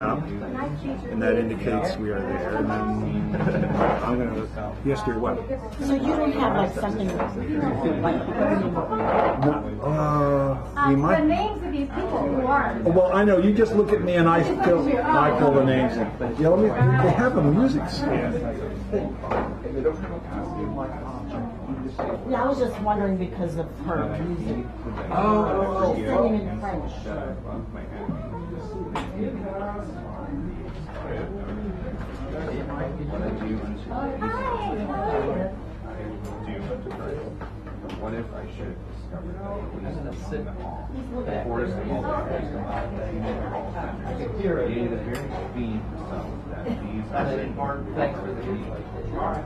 up, and that indicates we are there. And then I'm going to, yes, dear, what? So you don't have like something like we might. The names of these people who are. Well, I know. You just look at me and I fill the names in. Yeah, let me, they have a music stand. Yeah, I was just wondering because of her music. Oh, She's singing in French. What if I should discover that force the very speed that these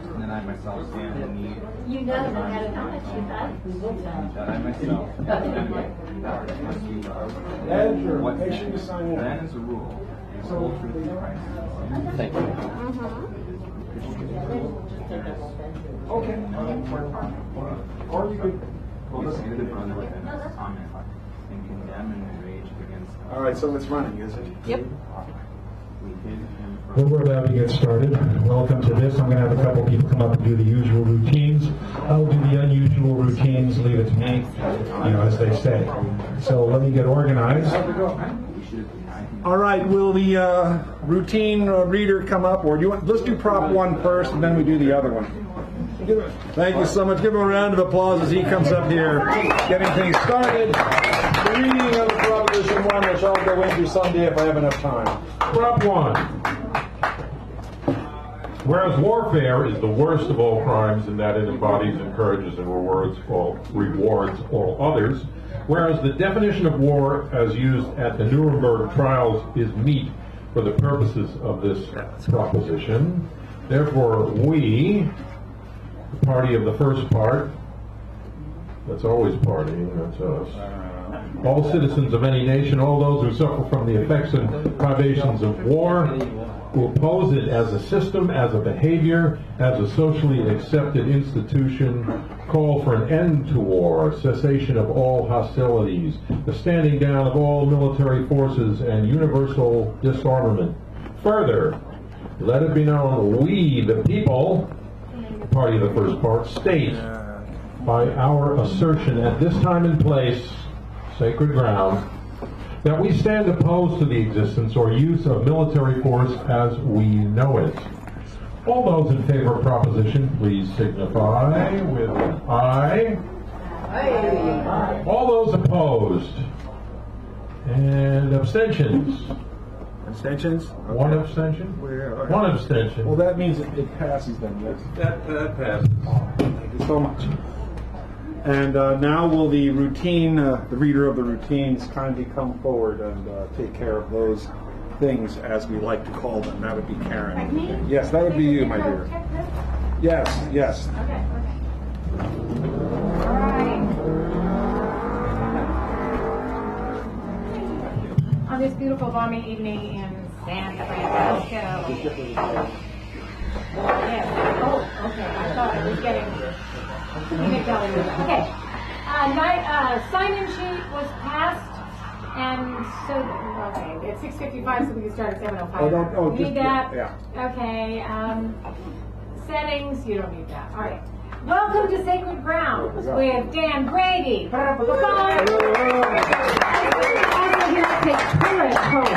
and then I myself stand in need. You know that I had a knowledge with that. That I myself What make sure you sign in. That is a rule. So thank you. Okay. Or you could. And condemn and rage against. All right, so it's running, is it? Yep. Well, we're about to get started. Welcome to this. I'm going to have a couple people come up and do the usual routines. I'll do the unusual routines. Leave it to me, as they say. So let me get organized. All right, will the routine reader come up, or do you want? Let's do prop one first, and then we do the other one. Thank you so much. Give him a round of applause as he comes up here, getting things started. The reading of the Proposition 1, which I'll go into someday if I have enough time. Prop 1. Whereas warfare is the worst of all crimes in that it embodies, encourages, and rewards all others, whereas the definition of war as used at the Nuremberg trials is meet for the purposes of this proposition, therefore we, the party of the first part, that's always partying, that's us, all citizens of any nation, all those who suffer from the effects and privations of war, who oppose it as a system, as a behavior, as a socially accepted institution, call for an end to war, cessation of all hostilities, the standing down of all military forces, and universal disarmament. Further, let it be known, we, the people, party of the first part, state, by our assertion at this time and place, sacred ground, that we stand opposed to the existence or use of military force as we know it. All those in favor of proposition, please signify with aye. Aye. All those opposed. And abstentions. Abstentions? Okay. One abstention? One abstention. Well, that means it passes then, yes. That passes. Thank you so much. And now will the routine, the reader of the routines, kindly come forward and take care of those things as we like to call them. That would be Karen. Like me? Yes, that would be you, my dear. Yes, yes. Okay. All right. On this beautiful balmy evening in San Francisco. Yes. Oh, okay. I thought I was getting. Okay. Sign-in sheet was passed, and so okay, it's 6:55, so we can start at 7:05. Need that? Yeah. Okay. Settings, you don't need that. All right. Welcome to Sacred Ground with Dan Grady. Also here to take current post.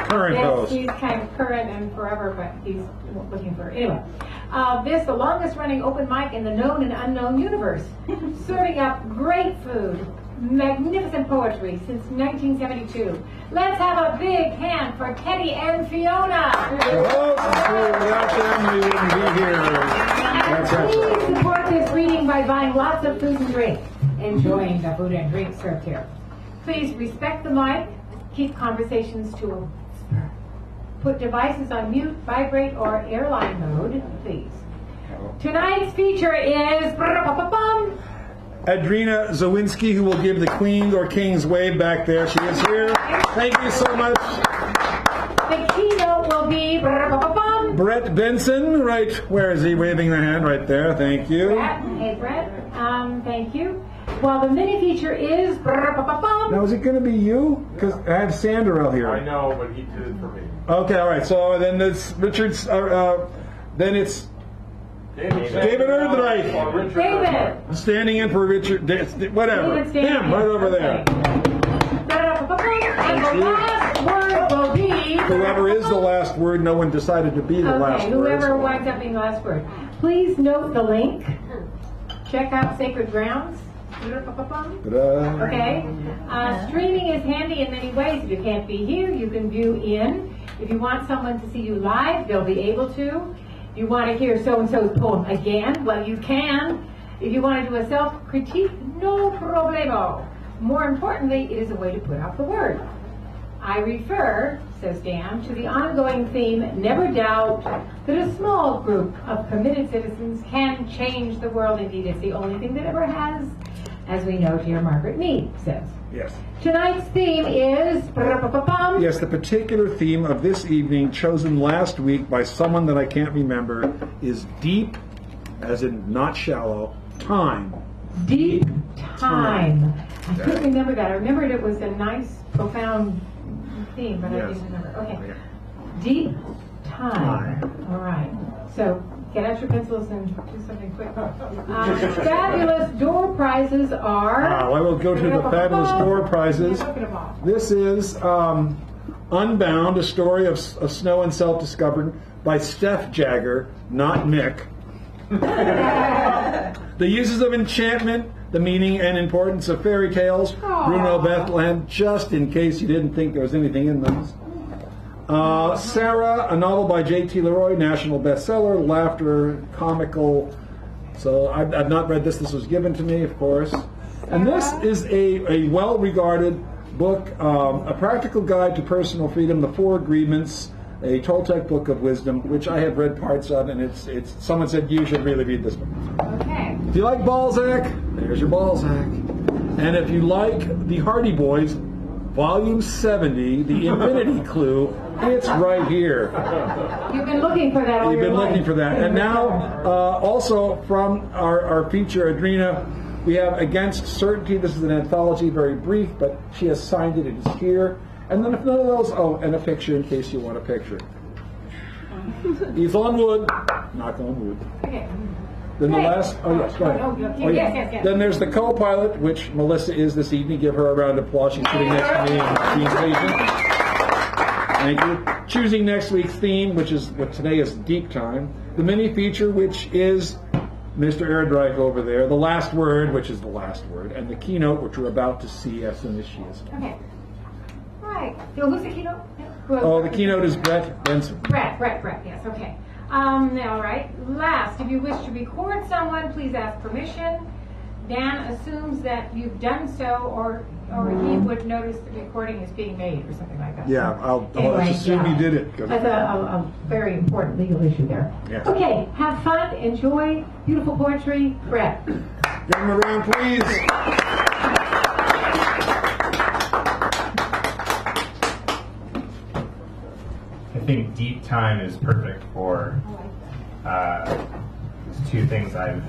Current post. He's kind of current and forever, but he's looking for anyway. This the longest running open mic in the known and unknown universe, serving up great food, magnificent poetry since 1972. Let's have a big hand for Teddy and Fiona. Without them, we wouldn't be here. And please support this reading by buying lots of food and drink, enjoying the food and drink served here. Please respect the mic, keep conversations to a whisper. Put devices on mute, vibrate, or airline mode, please. Tonight's feature is Adrina Zawinski, who will give the Queen or King's wave back there. She is here. Thank you so much. The keynote will be Brett Benson, right, where is he? Waving the hand right there. Thank you. Brett. Hey, Brett. Thank you. While the mini feature is... Now, is it going to be you? Because I have Sandra here. I know, but he did it for me. Okay, all right. So then it's Richard's. Then it's David Erdreich. David! Standing in for Richard. Whatever. David standing Him, right over there. And the last word will be... Whoever is the last word, no one decided to be the last Okay, word. whoever winds up being the last word. Please note the link. Check out Sacred Grounds. Ta-da. Okay. Streaming is handy in many ways. If you can't be here, you can view in. If you want someone to see you live, they'll be able to. If you want to hear so-and-so's poem again, well, you can. If you want to do a self-critique, no problemo. More importantly, it is a way to put out the word. I refer, says Dan, to the ongoing theme, never doubt that a small group of committed citizens can change the world. Indeed, it's the only thing that ever has, as we know, dear Margaret Mead says. Yes. Tonight's theme is... Yes, the particular theme of this evening, chosen last week by someone that I can't remember, is deep, as in not shallow, time. Deep time. I couldn't remember that. I remembered it was a nice, profound theme, but I didn't remember. Okay. Deep time. All right. So get out your pencils and do something quick. Fabulous door prizes are... I will go to the fabulous door prizes. This is Unbound, a story of snow and self-discovery by Steph Jagger, not Mick. The uses of enchantment, the meaning and importance of fairy tales, Bruno Bethlehem, just in case you didn't think there was anything in those. Sarah, a novel by J.T. Leroy, national bestseller, laughter, comical. So I've not read this. This was given to me, of course. And this is a well-regarded book, A Practical Guide to Personal Freedom, The Four Agreements, a Toltec book of wisdom, which I have read parts of, and it's someone said you should really read this book. Okay. If you like Balzac, there's your Balzac. And if you like the Hardy Boys, Volume 70, The Infinity Clue, it's right here. You've been looking for that all You've your been life. looking for that. And now, also from our feature, Adrena, we have Against Certainty. This is an anthology, very brief, but she has signed it. It is here. And then if none of those, and a picture in case you want a picture. He's on wood, knock on wood. Okay. Then the Hey. last, go ahead. Yes. Then there's the co-pilot, which Melissa is this evening. Give her a round of applause. She's sitting next to me and being patient. Thank you. Choosing next week's theme, which is what today is deep time. The mini feature, which is Mr. Erdreich over there. The last word, which is the last word, and the keynote, which we're about to see as soon as she is. Okay. All right. So who's the keynote? Oh, the keynote is Brett Benson. Brett, yes, okay. All right. Last, if you wish to record someone, please ask permission. Dan assumes that you've done so, or he would notice the recording is being made, or something like that. Yeah, I'll Anyway, assume you did it. That's a very important legal issue there. Yes. Okay, have fun, enjoy, beautiful poetry, Brett. Give him a round, please. I think deep time is perfect for these two things I've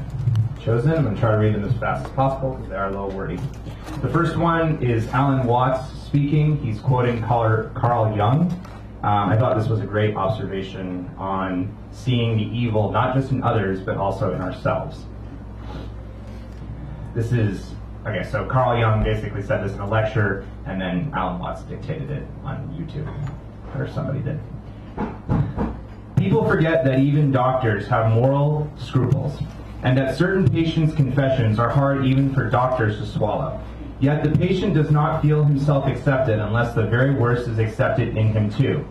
chosen. I'm going to try to read them as fast as possible because they are a little wordy. The first one is Alan Watts speaking. He's quoting Carl Jung. I thought this was a great observation on seeing the evil not just in others but also in ourselves. This is, okay, so Carl Jung basically said this in a lecture and then Alan Watts dictated it on YouTube, or somebody did. People forget that even doctors have moral scruples, and that certain patients' confessions are hard even for doctors to swallow. Yet the patient does not feel himself accepted unless the very worst is accepted in him too.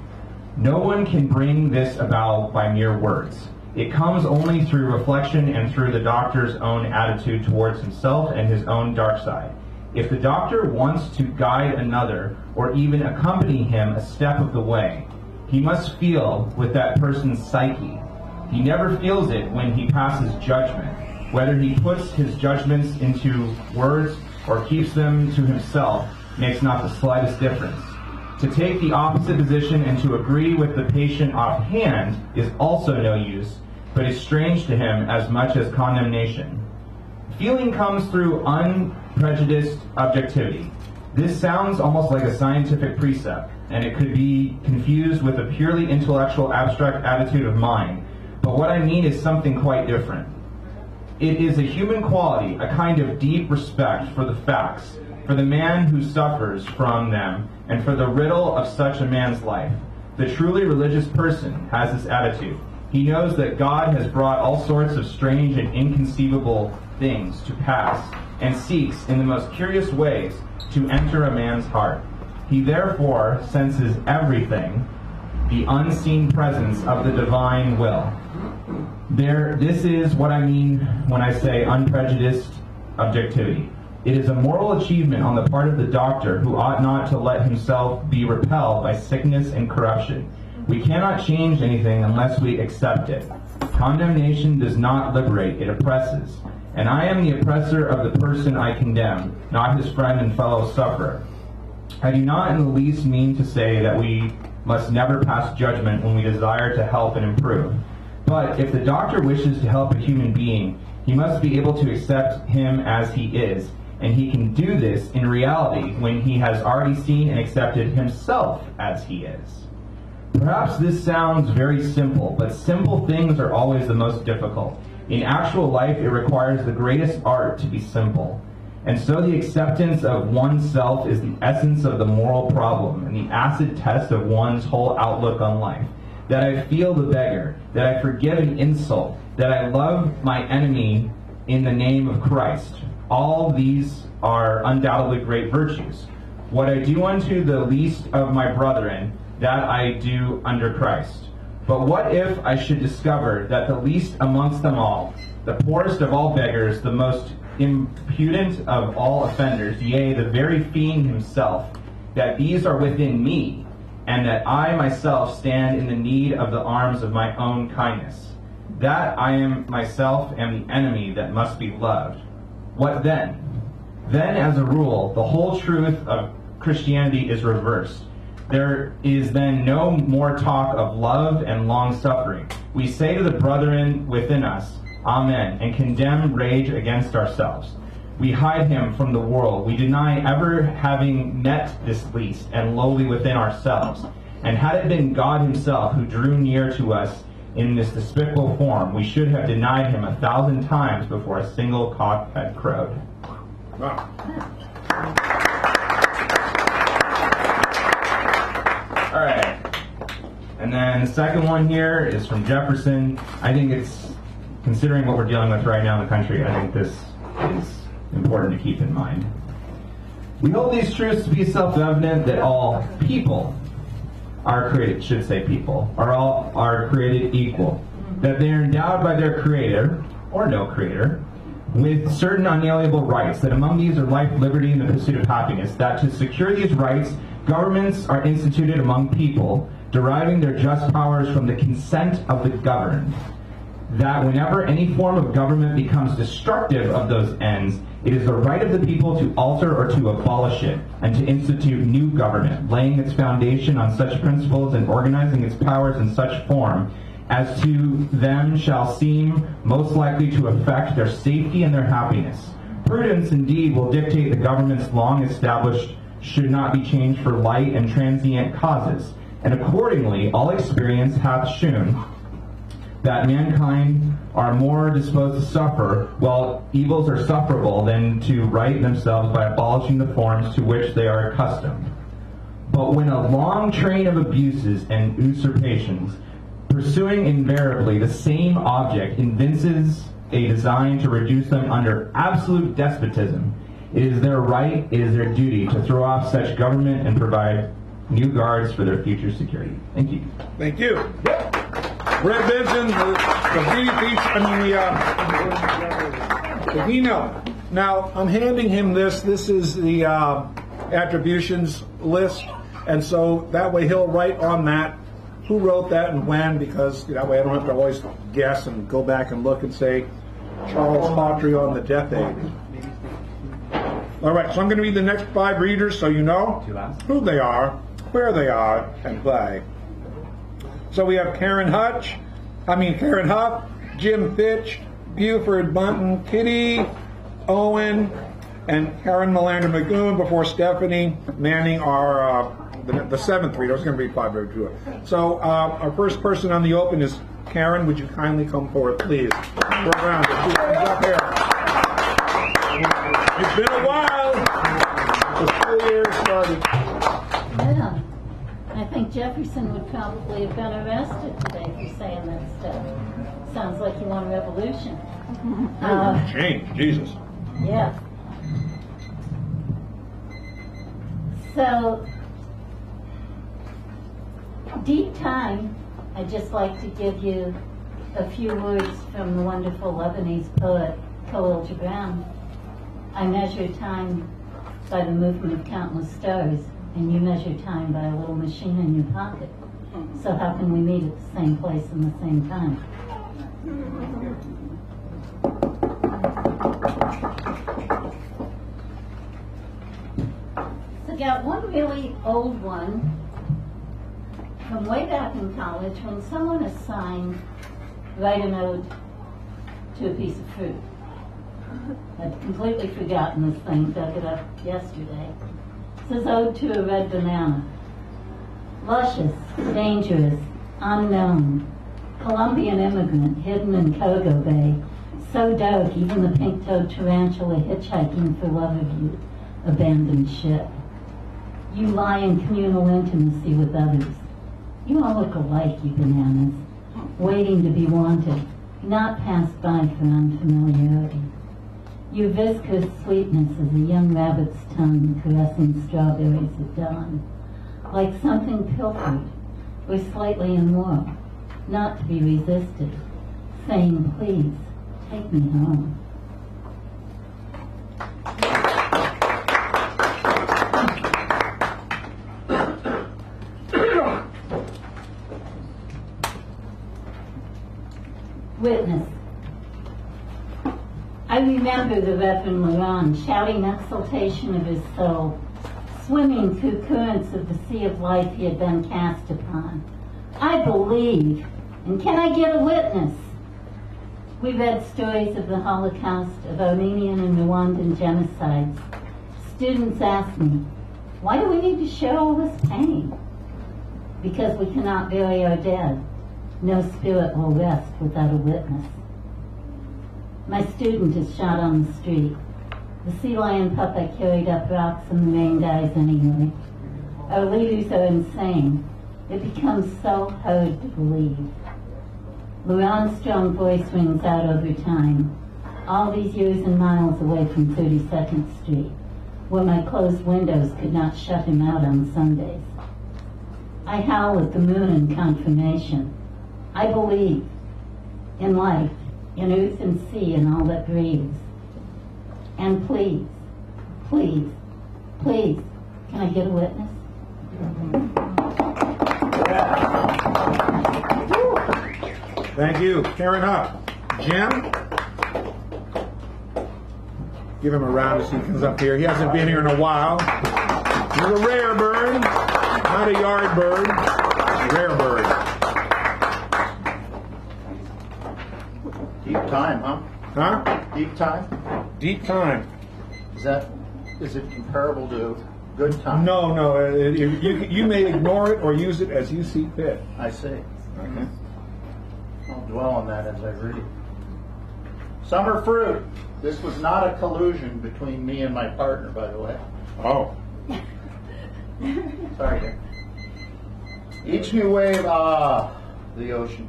No one can bring this about by mere words. It comes only through reflection and through the doctor's own attitude towards himself and his own dark side. If the doctor wants to guide another, or even accompany him a step of the way, he must feel with that person's psyche. He never feels it when he passes judgment. Whether he puts his judgments into words or keeps them to himself makes not the slightest difference. To take the opposite position and to agree with the patient offhand is also no use, but is strange to him as much as condemnation. Feeling comes through unprejudiced objectivity. This sounds almost like a scientific precept, and it could be confused with a purely intellectual abstract attitude of mind. But what I mean is something quite different. It is a human quality, a kind of deep respect for the facts, for the man who suffers from them, and for the riddle of such a man's life. The truly religious person has this attitude. He knows that God has brought all sorts of strange and inconceivable things to pass, and seeks in the most curious ways to enter a man's heart. He therefore senses everything, the unseen presence of the divine will. This is what I mean when I say unprejudiced objectivity. It is a moral achievement on the part of the doctor who ought not to let himself be repelled by sickness and corruption. We cannot change anything unless we accept it. Condemnation does not liberate, it oppresses. And I am the oppressor of the person I condemn, not his friend and fellow sufferer. I do not in the least mean to say that we must never pass judgment when we desire to help and improve. But if the doctor wishes to help a human being, he must be able to accept him as he is, and he can do this in reality when he has already seen and accepted himself as he is. Perhaps this sounds very simple, but simple things are always the most difficult. In actual life, it requires the greatest art to be simple. And so the acceptance of oneself is the essence of the moral problem and the acid test of one's whole outlook on life. That I feel the beggar, that I forgive an insult, that I love my enemy in the name of Christ. All these are undoubtedly great virtues. What I do unto the least of my brethren, that I do under Christ. But what if I should discover that the least amongst them all, the poorest of all beggars, the most impudent of all offenders, yea, the very fiend himself, that these are within me, and that I myself stand in the need of the arms of my own kindness, that I am myself am the enemy that must be loved. What then? Then, as a rule, the whole truth of Christianity is reversed. There is then no more talk of love and long-suffering. We say to the brethren within us, Amen, and condemn rage against ourselves. We hide him from the world. We deny ever having met this least and lowly within ourselves. And had it been God himself who drew near to us in this despicable form, we should have denied him 1,000 times before a single cock had crowed. Wow. All right. And then the second one here is from Jefferson. I think it's, considering what we're dealing with right now in the country, I think this is important to keep in mind. We hold these truths to be self-evident that all people are created, should say people, are created equal. That they are endowed by their creator, or no creator, with certain unalienable rights, that among these are life, liberty, and the pursuit of happiness, that to secure these rights, governments are instituted among people, deriving their just powers from the consent of the governed. That whenever any form of government becomes destructive of those ends, it is the right of the people to alter or to abolish it, and to institute new government, laying its foundation on such principles and organizing its powers in such form as to them shall seem most likely to affect their safety and their happiness. Prudence, indeed, will dictate the governments long established should not be changed for light and transient causes, and accordingly all experience hath shewn that mankind are more disposed to suffer, while evils are sufferable, than to right themselves by abolishing the forms to which they are accustomed. But when a long train of abuses and usurpations, pursuing invariably the same object, evinces a design to reduce them under absolute despotism, it is their right, it is their duty to throw off such government and provide new guards for their future security. Thank you. Thank you. Brett Benson, the Dino. Now, I'm handing him this. This is the attributions list, and so that way he'll write on that who wrote that and when, because that way I don't have to always guess and go back and look and say Charles Hawtrey on the death aid. All right, so I'm going to read the next 5 readers so you know who they are, where they are, and why. So we have Karen Huff, Jim Fitch, Buford Bunton, Kitty, Owen, and Karen Melander Magoon before Stephanie Manning our the seventh reader. It's going to be 5 or 2. So our first person on the open is Karen. Would you kindly come forward, please? Go around. She's up here. It's been a while. The school year started. Yeah. I think Jefferson would probably have been arrested today for saying that stuff. Sounds like you want a revolution. Change, Jesus. Yeah. So, deep time, I'd just like to give you a few words from the wonderful Lebanese poet Khalil Gibran. I measure time by the movement of countless stars, and you measure time by a little machine in your pocket. So how can we meet at the same place and the same time? So I got one really old one from way back in college when someone assigned write a ode to a piece of fruit. I'd completely forgotten this thing, dug it up yesterday. It says ode to a red banana. Luscious, dangerous, unknown, Colombian immigrant hidden in Kogo Bay, so dope even the pink-toed tarantula hitchhiking for love of you, abandoned ship. You lie in communal intimacy with others. You all look alike, you bananas, waiting to be wanted, not passed by for unfamiliarity. Your viscous sweetness is a young rabbit's tongue caressing strawberries at dawn, like something pilfered or slightly immoral, not to be resisted, saying, please, take me home. Witness. I remember the Reverend Moran shouting exultation of his soul, swimming through currents of the sea of life he had been cast upon. I believe, and can I get a witness? We read stories of the Holocaust, of Armenian and Rwandan genocides. Students asked me, why do we need to show all this pain? Because we cannot bury our dead. No spirit will rest without a witness. My student is shot on the street. The sea lion pup I carried up rocks and the rain dies anyway. Our leaders are insane. It becomes so hard to believe. Luran's strong voice rings out over time. All these years and miles away from 32nd Street, where my closed windows could not shut him out on Sundays. I howl at the moon in confirmation. I believe in life, in earth and sea and all that breathes. And please, please, please, can I get a witness? Thank you. Karen Huff. Jim? Give him a round as he comes up here. He hasn't been here in a while. He's a rare bird, not a yard bird, a rare bird. Deep time, huh? Huh? Deep time? Deep time. Is it comparable to good time? No. You may ignore it or use it as you see fit. I see. Okay. I'll dwell on that as I read. Summer fruit. This was not a collusion between me and my partner, by the way. Oh. Sorry, Dick. Each new wave, the ocean.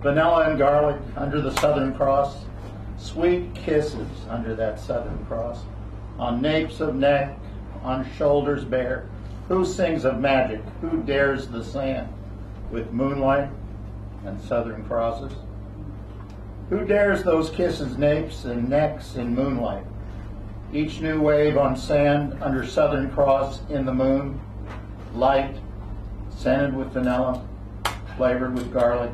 Vanilla and garlic under the Southern Cross. Sweet kisses under that Southern Cross. On napes of neck, on shoulders bare. Who sings of magic? Who dares the sand? With moonlight and Southern Crosses. Who dares those kisses, napes and necks in moonlight? Each new wave on sand under Southern Cross in the moon. Light, scented with vanilla, flavored with garlic.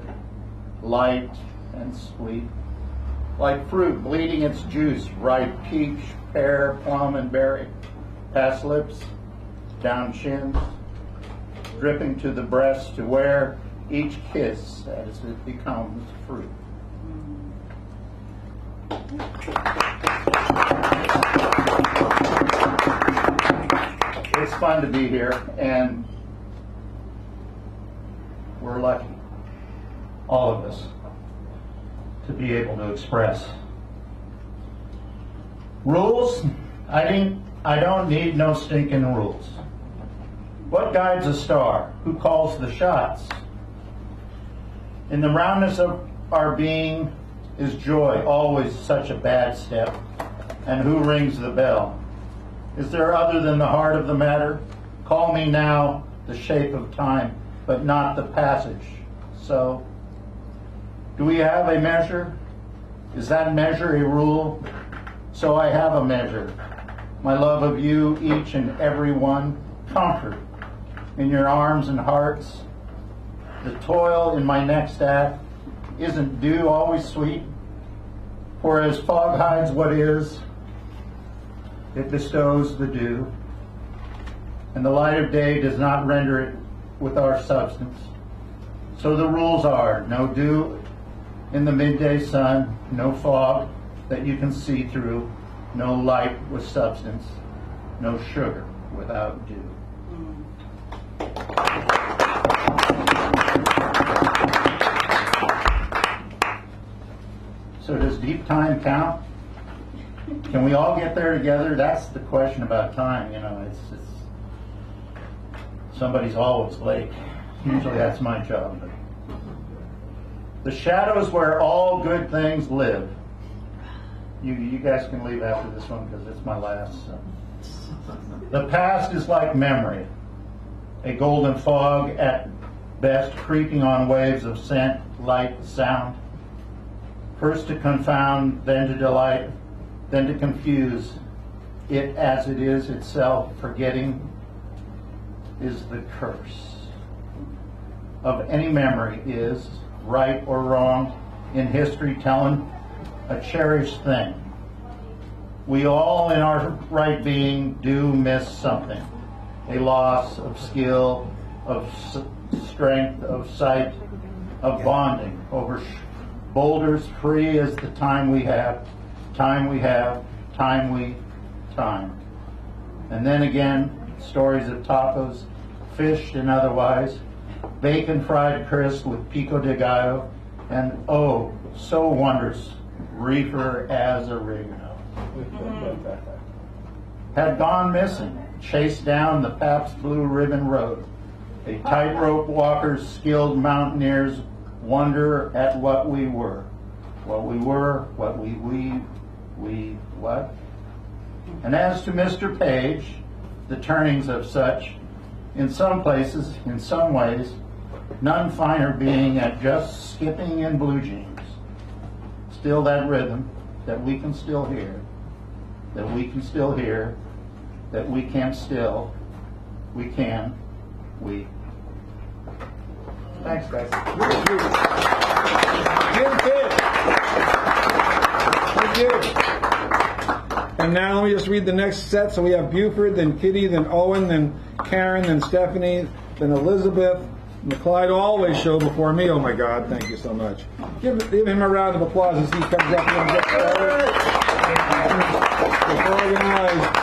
Light and sweet. Like fruit bleeding its juice, ripe peach, pear, plum, and berry. Past lips, down chins, dripping to the breast to where each kiss as it becomes fruit. It's fun to be here, and we're lucky, all of us, to be able to express. Rules? I don't need no stinking rules. What guides a star? Who calls the shots? In the roundness of our being is joy always such a bad step? And who rings the bell? Is there other than the heart of the matter? Call me now the shape of time, but not the passage. So, do we have a measure? Is that measure a rule? So I have a measure. My love of you, each and every one, comfort in your arms and hearts. The toil in my next act, isn't dew always sweet? For as fog hides what is, it bestows the dew, and the light of day does not render it with our substance. So the rules are, no dew in the midday sun, no fog that you can see through, no light with substance, no sugar without dew. So does deep time count? Can we all get there together? That's the question about time, you know, it's somebody's always late. Usually that's my job. But the shadows where all good things live. You guys can leave after this one because it's my last. So. The past is like memory, a golden fog at best, creeping on waves of scent, light, sound. First to confound, then to delight, then to confuse it as it is itself. Forgetting is the curse of any memory, is right or wrong in history telling a cherished thing. We all in our right being do miss something, a loss of skill, of strength, of sight, of bonding over boulders free as the time we have, time. And then again, stories of tacos, fish and otherwise, bacon fried crisp with pico de gallo, and oh, so wondrous, reefer as oregano. Had gone missing, chased down the Pabst Blue Ribbon Road. A tightrope walker's skilled mountaineers wonder at what we were. What we were, what we what? And as to Mr. Page, the turnings of such, in some places, in some ways, none finer being at just skipping in blue jeans. Still that rhythm that we can still hear, that we can still hear, that we can't still, we can, we. Thanks, guys. Thank you. And now let me just read the next set. So we have Buford, then Kitty, then Owen, then Karen, then Stephanie, then Elizabeth. And the Clyde always show before me. Oh my God, thank you so much. Give him a round of applause as he comes up and gets started. It's organized.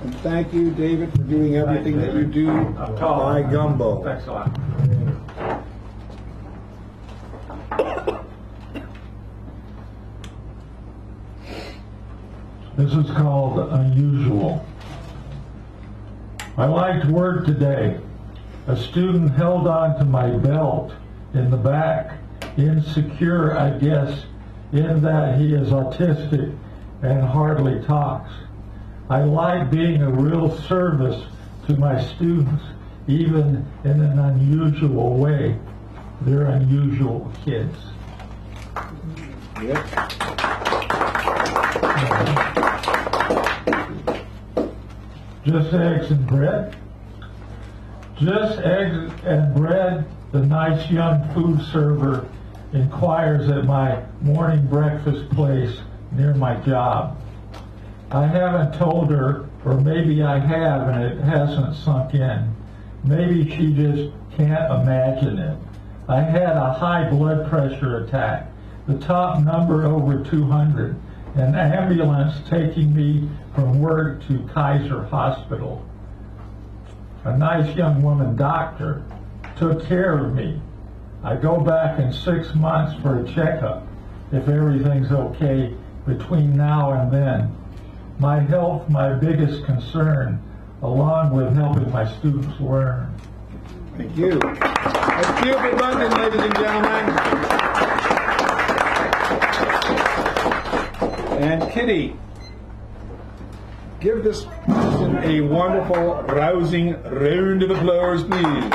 And thank you, David, for doing everything that you do by gumbo. Thanks a lot. This is called Unusual. I liked work today. A student held on to my belt in the back, insecure, I guess, in that he is autistic and hardly talks. I like being a real service to my students, even in an unusual way. They're unusual kids. Yep. Just eggs and bread? Just eggs and bread, the nice young food server inquires at my morning breakfast place near my job. I haven't told her, or maybe I have and it hasn't sunk in. Maybe she just can't imagine it. I had a high blood pressure attack. the top number over 200, an ambulance taking me from work to Kaiser Hospital. A nice young woman doctor took care of me. I go back in 6 months for a checkup, if everything's okay between now and then. My health, my biggest concern, along with helping my students learn. Thank you. That's Cupid London, ladies and gentlemen. And Kitty, give this person a wonderful, rousing round of applause, please. And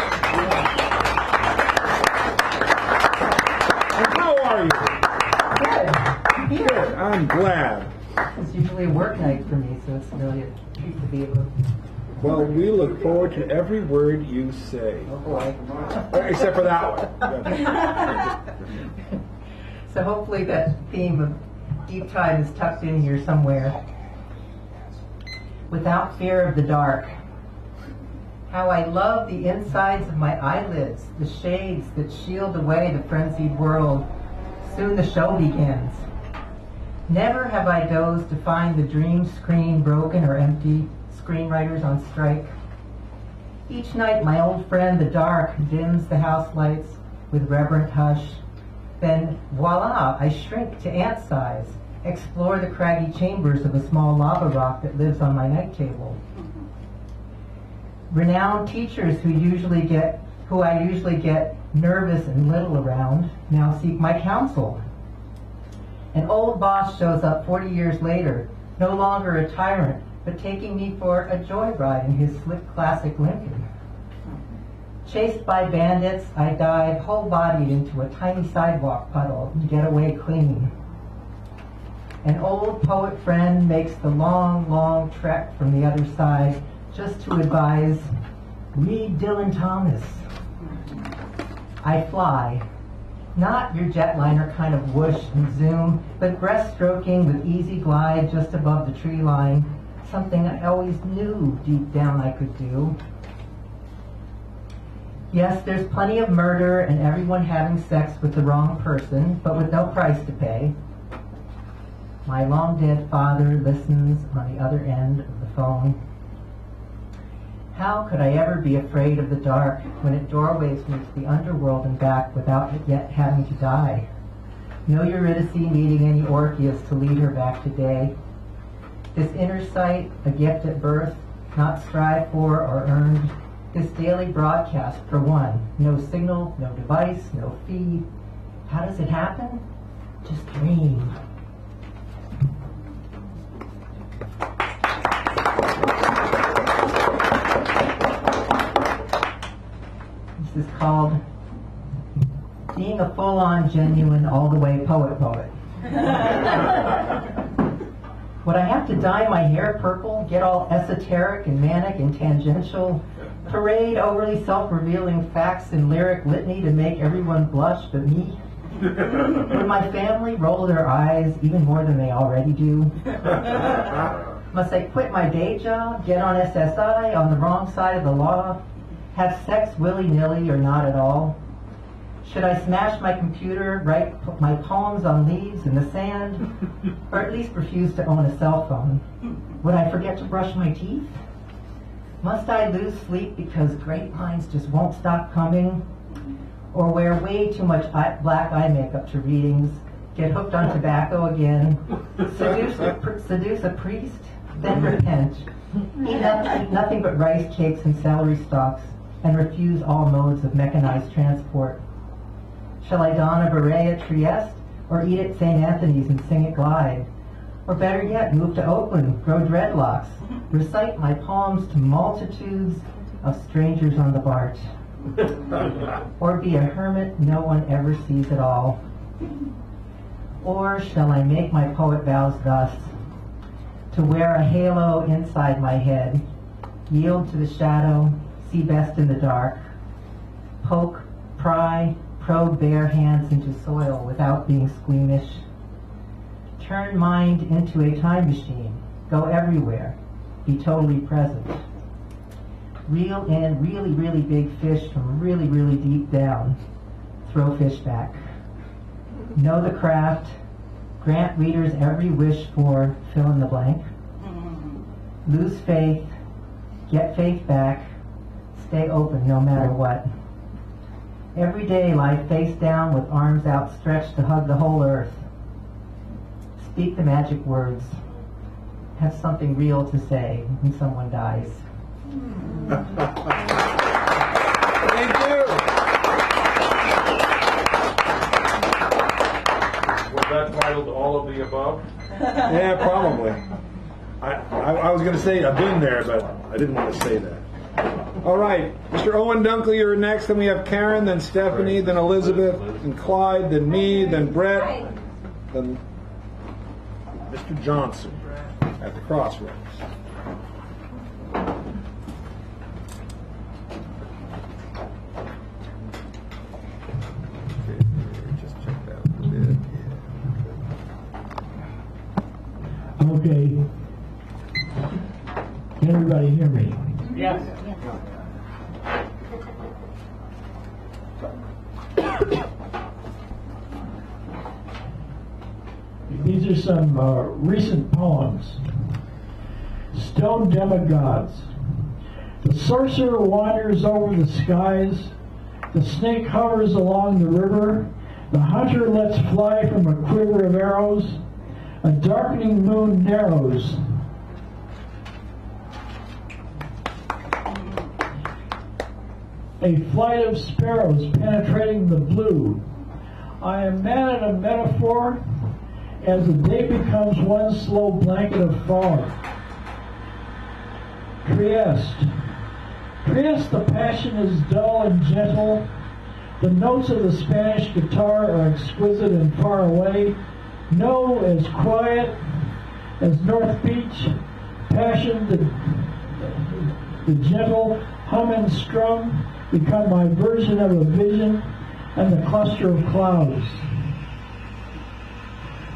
how are you? Good. Good. I'm glad. It's usually a work night for me, so it's really a treat to be able to. Well, we look forward to every word you say. Oh boy. Except for that one. So hopefully that theme of deep time is tucked in here somewhere. Without fear of the dark. How I love the insides of my eyelids, the shades that shield away the frenzied world. Soon the show begins. Never have I dozed to find the dream screen broken or empty, screenwriters on strike. Each night my old friend the dark dims the house lights with reverent hush. Then voila, I shrink to ant size, explore the craggy chambers of a small lava rock that lives on my night table. Renowned teachers who I usually get nervous and little around now seek my counsel. An old boss shows up 40 years later, no longer a tyrant, but taking me for a joyride in his slick classic Lincoln. Chased by bandits, I dive whole-bodied into a tiny sidewalk puddle and get away clean. An old poet friend makes the long, long trek from the other side just to advise, read Dylan Thomas. I fly. Not your jetliner kind of whoosh and zoom, but breaststroking with easy glide just above the tree line, something I always knew deep down I could do. Yes, there's plenty of murder and everyone having sex with the wrong person, but with no price to pay. My long-dead father listens on the other end of the phone. How could I ever be afraid of the dark when it doorways me to the underworld and back without yet having to die? No Eurydice needing any Orpheus to lead her back to day. This inner sight, a gift at birth, not strived for or earned. This daily broadcast for one. No signal, no device, no feed. How does it happen? Just dream. This is called being a full-on, genuine, all-the-way poet. Would I have to dye my hair purple, get all esoteric and manic and tangential, parade overly self-revealing facts in lyric litany to make everyone blush but me? Would my family roll their eyes even more than they already do? Must I quit my day job, get on SSI on the wrong side of the law, have sex willy-nilly or not at all? Should I smash my computer, write my poems on leaves in the sand, or at least refuse to own a cell phone? Would I forget to brush my teeth? Must I lose sleep because great lines just won't stop coming? Or wear way too much black eye makeup to readings, get hooked on tobacco again, seduce a priest, then repent, eat nothing but rice cakes and celery stalks, and refuse all modes of mechanized transport? Shall I don a beret at Trieste, or eat at St. Anthony's and sing at Glide? Or better yet, move to Oakland, grow dreadlocks, recite my poems to multitudes of strangers on the BART? Or be a hermit no one ever sees at all? Or shall I make my poet vows thus, to wear a halo inside my head, yield to the shadow, see best in the dark, poke, pry, probe bare hands into soil without being squeamish, turn mind into a time machine, go everywhere, be totally present, reel in really, really big fish from really, really deep down, throw fish back. know the craft, grant readers every wish for fill in the blank, lose faith, get faith back, stay open no matter what. Every day lie face down with arms outstretched to hug the whole earth. Speak the magic words. Have something real to say when someone dies. Thank you. Was that titled All of the Above? Yeah, probably. I was going to say I've been there, but I didn't want to say that. All right, Mr. Owen Dunkley, you're next. Then we have Karen, then Stephanie, then Elizabeth, and Clyde, then me, then Brett, then Mr. Johnson at the crossroads. Just check that a bit. Okay. Can everybody hear me? Yes. These are some recent poems. Stone demigods. The sorcerer wanders over the skies. The snake hovers along the river. The hunter lets fly from a quiver of arrows. A darkening moon narrows. A flight of sparrows penetrating the blue. I am man in a metaphor as the day becomes one slow blanket of fog. Trieste. Trieste, the passion is dull and gentle. The notes of the Spanish guitar are exquisite and far away. No, as quiet as North Beach. Passion, the gentle hum and strum become my version of a vision and the cluster of clouds.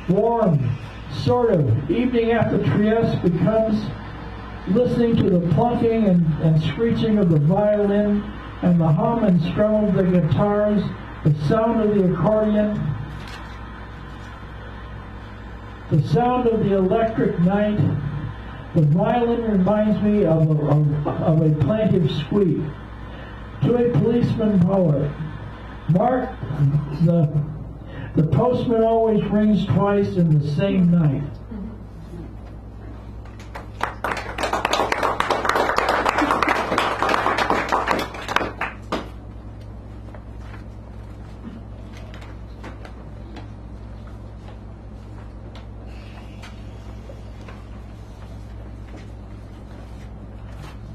Warm, sort of, evening after Trieste becomes listening to the plunking and screeching of the violin and the hum and strum of the guitars, the sound of the accordion, the sound of the electric night. The violin reminds me of a plaintive squeak. To a policeman poet, Mark, the postman always rings twice in the same night.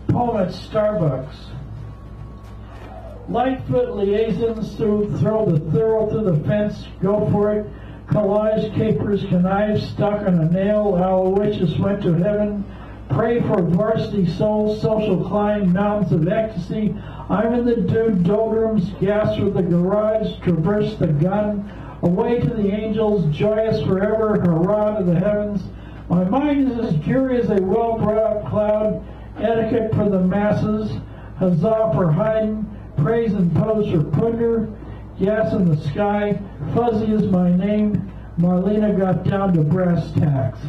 Poem at Starbucks. Lightfoot liaisons throw the thorough through the fence, go for it. Collage, capers, connives, stuck on a nail, Aloysius went to heaven. Pray for varsity souls, social climb, mountains of ecstasy. I'm in the doldrums, gas with the garage, traverse the gun. Away to the angels, joyous forever, hurrah to the heavens. My mind is as pure as a well-brought up cloud, etiquette for the masses, huzzah for Haydn, praise and pose for Punder, gas in the sky, fuzzy is my name, Marlena got down to brass tacks.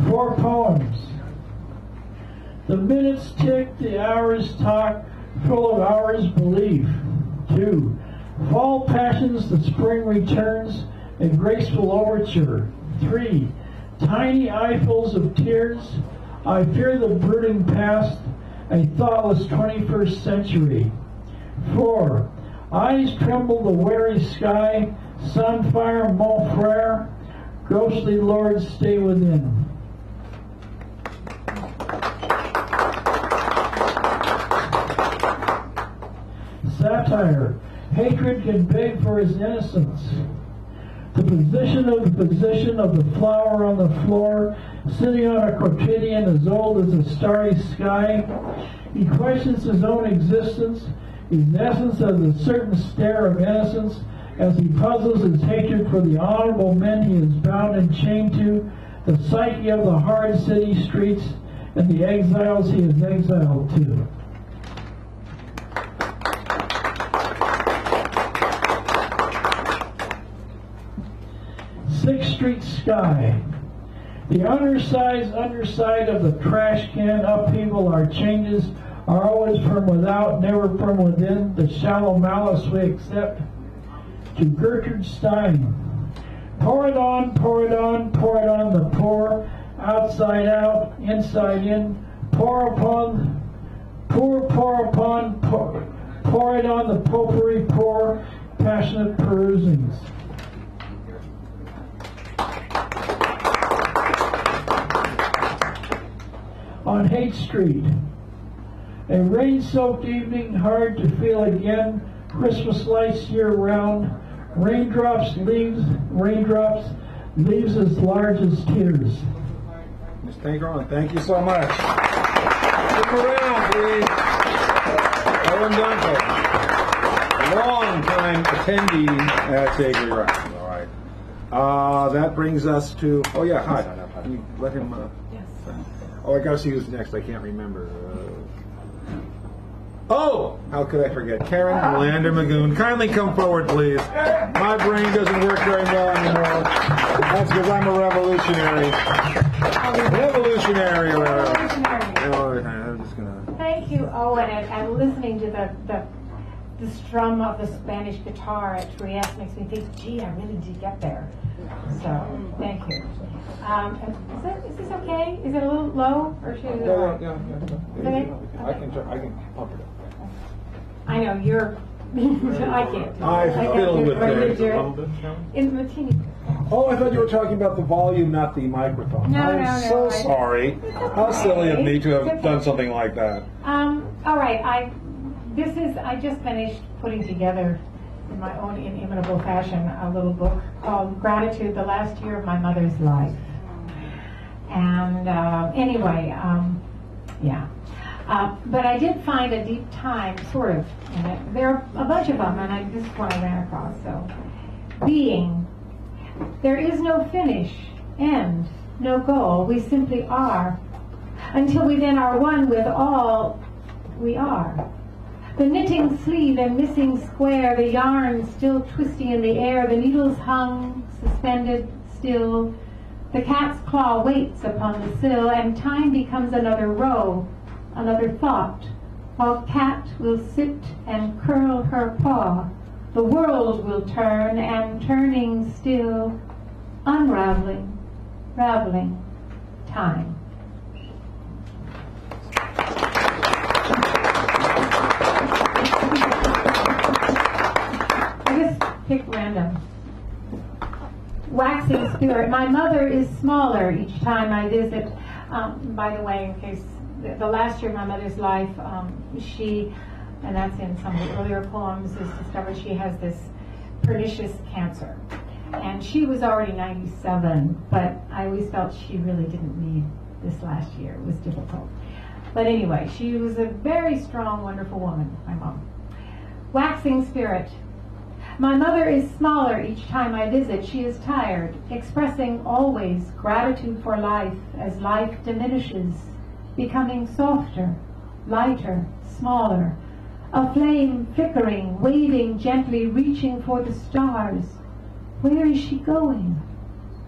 Four poems. The minutes tick, the hours talk, full of hours belief. 2. Fall passions, the spring returns, a graceful overture. 3. Tiny eyefuls of tears, I fear the brooding past, a thoughtless 21st century. 4. Eyes tremble the wary sky, sunfire, mon frere, ghostly lords stay within. Satire, hatred can beg for his innocence. The position of the flower on the floor, sitting on a quotidian as old as the starry sky. He questions his own existence, his essence as a certain stare of innocence, as he puzzles his hatred for the honorable men he is bound and chained to, the psyche of the hard city streets, and the exiles he is exiled to. street sky. The underside of the trash can upheaval, our changes are always from without, never from within. The shallow malice we accept. To Gertrude Stein. Pour it on, pour it on, pour it on the poor, outside out, inside in. Pour it on, pour it on the potpourri, pour, passionate perusings. On Haight Street, a rain-soaked evening, hard to feel again, Christmas lights year-round, raindrops, leaves as large as tears. Ms. Tangeron, thank you so much. Stick around, please. Ellen Dunkel, long-time attendee at Sacred Ground. All right. That brings us to, oh yeah, hi. Can you let him, Yes. oh, I gotta see who's next. I can't remember. Oh, how could I forget? Karen Lander Magoon. Kindly come forward, please. My brain doesn't work very well anymore. That's because I'm a revolutionary. Revolutionary. I'm just gonna. Thank you, Owen. And listening to the strum of the Spanish guitar at Trieste makes me think, gee, I really did get there. So, thank you. Is this okay? Is it a little low, or should it? Yeah. Okay. I can pump it up. I know you're. I can't. I fiddle with it. In the teeny. Oh, I thought you were talking about the volume, not the microphone. I'm so sorry. How silly of me to have done something like that. All right. I just finished putting together, in my own inimitable fashion, a little book called Gratitude: The Last Year of My Mother's Life. And anyway, yeah. But I did find a deep time, sort of, in it. There are a bunch of them, and this is what I ran across. So, being. There is no finish, end, no goal. We simply are. Until we then are one with all we are. The knitting sleeve and missing square, the yarn still twisting in the air, the needles hung, suspended, still. The cat's claw waits upon the sill, and time becomes another row, another thought, while cat will sit and curl her paw. The world will turn, and turning still, unraveling, raveling, time. I just pick random. Waxing spirit. My mother is smaller each time I visit. By the way, in case the last year of my mother's life, she, and that's in some of the earlier poems, is discovered she has this pernicious cancer. And she was already 97, but I always felt she really didn't need this last year. It was difficult. But anyway, she was a very strong, wonderful woman, my mom. Waxing spirit. My mother is smaller each time I visit. She is tired, expressing always gratitude for life as life diminishes, becoming softer, lighter, smaller. A flame flickering, waving gently, reaching for the stars. Where is she going?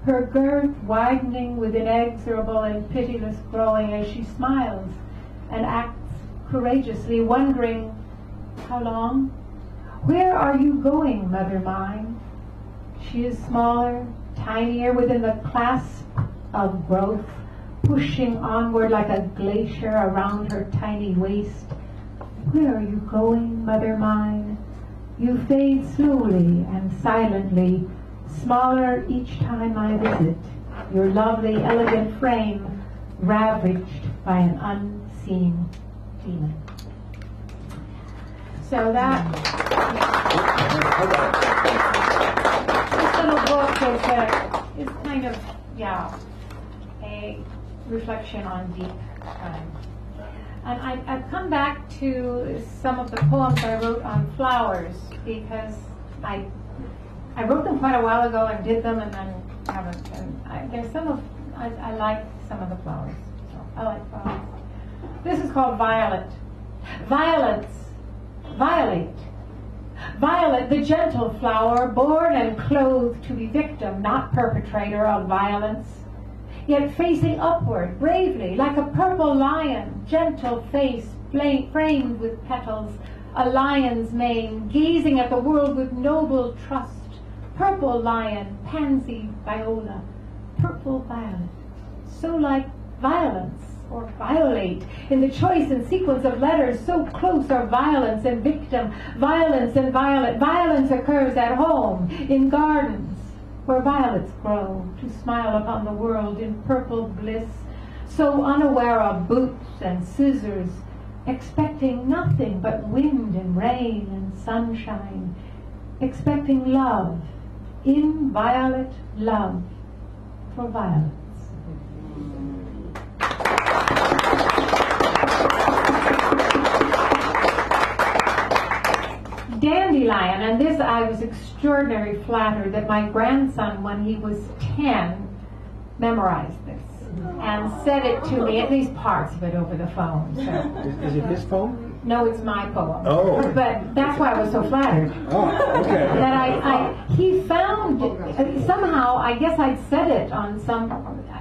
Her girth widening with inexorable and pitiless growing as she smiles and acts courageously, wondering, how long? Where are you going, mother mine? She is smaller, tinier within the clasp of growth, pushing onward like a glacier around her tiny waist. Where are you going, mother mine? You fade slowly and silently, smaller each time I visit, your lovely, elegant frame ravaged by an unseen demon. So that, this little book is kind of, a reflection on deep time. And I've come back to some of the poems I wrote on flowers, because I wrote them quite a while ago and did them and then haven't. And I like some of the flowers. So I like flowers. This is called Violet. Violets, violate. Violet, the gentle flower, born and clothed to be victim, not perpetrator of violence, yet facing upward bravely like a purple lion, gentle face framed with petals, a lion's mane, gazing at the world with noble trust. Purple lion, pansy, viola, purple violet, so like violence or violate in the choice and sequence of letters, so close are violence and victim, violence and violet. Violence occurs at home, in gardens where violets grow, to smile upon the world in purple bliss, so unaware of boots and scissors, expecting nothing but wind and rain and sunshine, expecting love, inviolate love for violence. Dandelion, and this I was extraordinarily flattered that my grandson, when he was 10, memorized this and said it to me, at least parts of it, over the phone. So. Is it his poem? No, it's my poem. Oh. But that's why I was so flattered. Oh, okay. That he found, somehow, I guess I'd said it on some,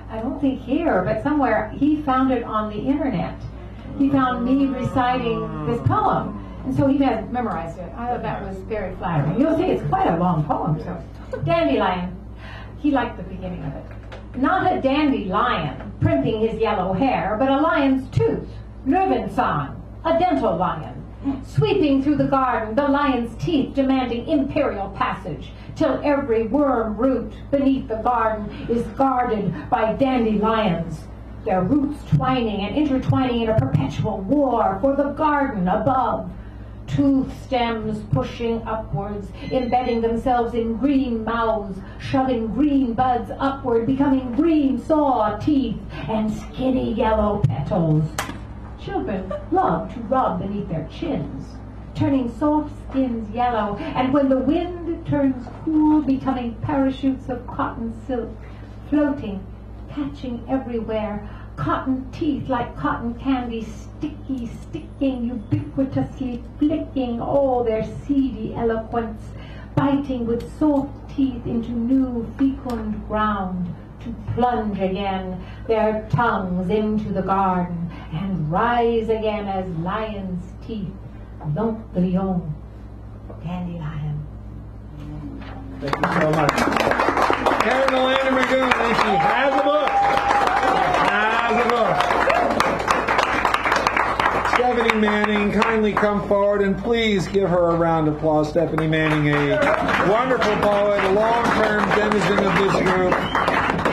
I don't think here, but somewhere, he found it on the internet. He found me reciting this poem. And so he memorized it. I thought that was very flattering. You'll see it's quite a long poem. So, Dandelion, he liked the beginning of it. Not a dandelion primping his yellow hair, but a lion's tooth, Löwenzahn, a dental lion, sweeping through the garden, the lion's teeth demanding imperial passage, till every worm root beneath the garden is guarded by dandelions, their roots twining and intertwining in a perpetual war for the garden above. Tooth stems pushing upwards, embedding themselves in green mouths, shoving green buds upward, becoming green saw teeth and skinny yellow petals. Children love to rub beneath their chins, turning soft skins yellow, and when the wind turns cool, becoming parachutes of cotton silk, floating, catching everywhere, cotton teeth like cotton candy, sticky, sticking, ubiquitously flicking all their seedy eloquence, biting with soft teeth into new fecund ground, to plunge again their tongues into the garden and rise again as lion's teeth, donc de lion, dandelion. Thank you so much. Karen Melinda Magoon, and she has a book. Stephanie Manning, kindly come forward and please give her a round of applause. Stephanie Manning, a wonderful poet, a long-term denizen of this group,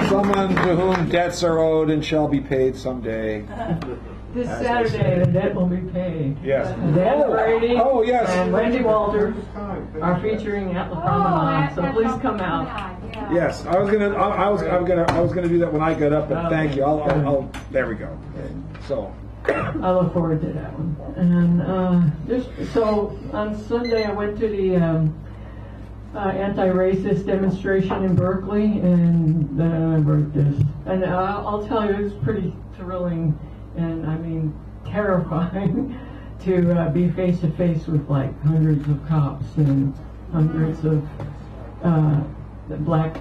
someone to whom debts are owed and shall be paid someday. This Saturday, the debt will be paid. Yes. Dan Brady yes. and Wendy Walters are featuring at La Promenade, so please come out. Yes, I was gonna do that when I got up, but thank you. I'll there we go. So. I look forward to that one. And so on Sunday I went to the anti-racist demonstration in Berkeley, and then I wrote this. And I'll tell you, it was pretty thrilling and I mean terrifying to be face to face with like hundreds of cops and hundreds of black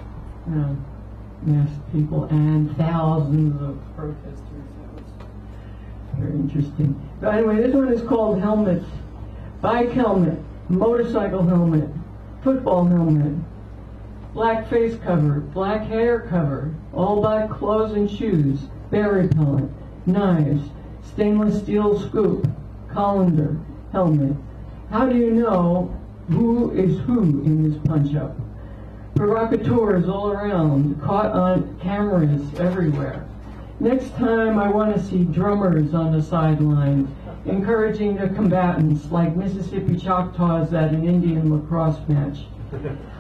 masked people and thousands of protesters. Very interesting. But anyway, this one is called Helmets. Bike helmet, motorcycle helmet, football helmet, black face cover, black hair cover, all black clothes and shoes, bear repellent, knives, stainless steel scoop, colander, helmet. How do you know who is who in this punch-up? Provocateurs all around, caught on cameras everywhere. Next time I want to see drummers on the sidelines, encouraging the combatants like Mississippi Choctaws at an Indian lacrosse match.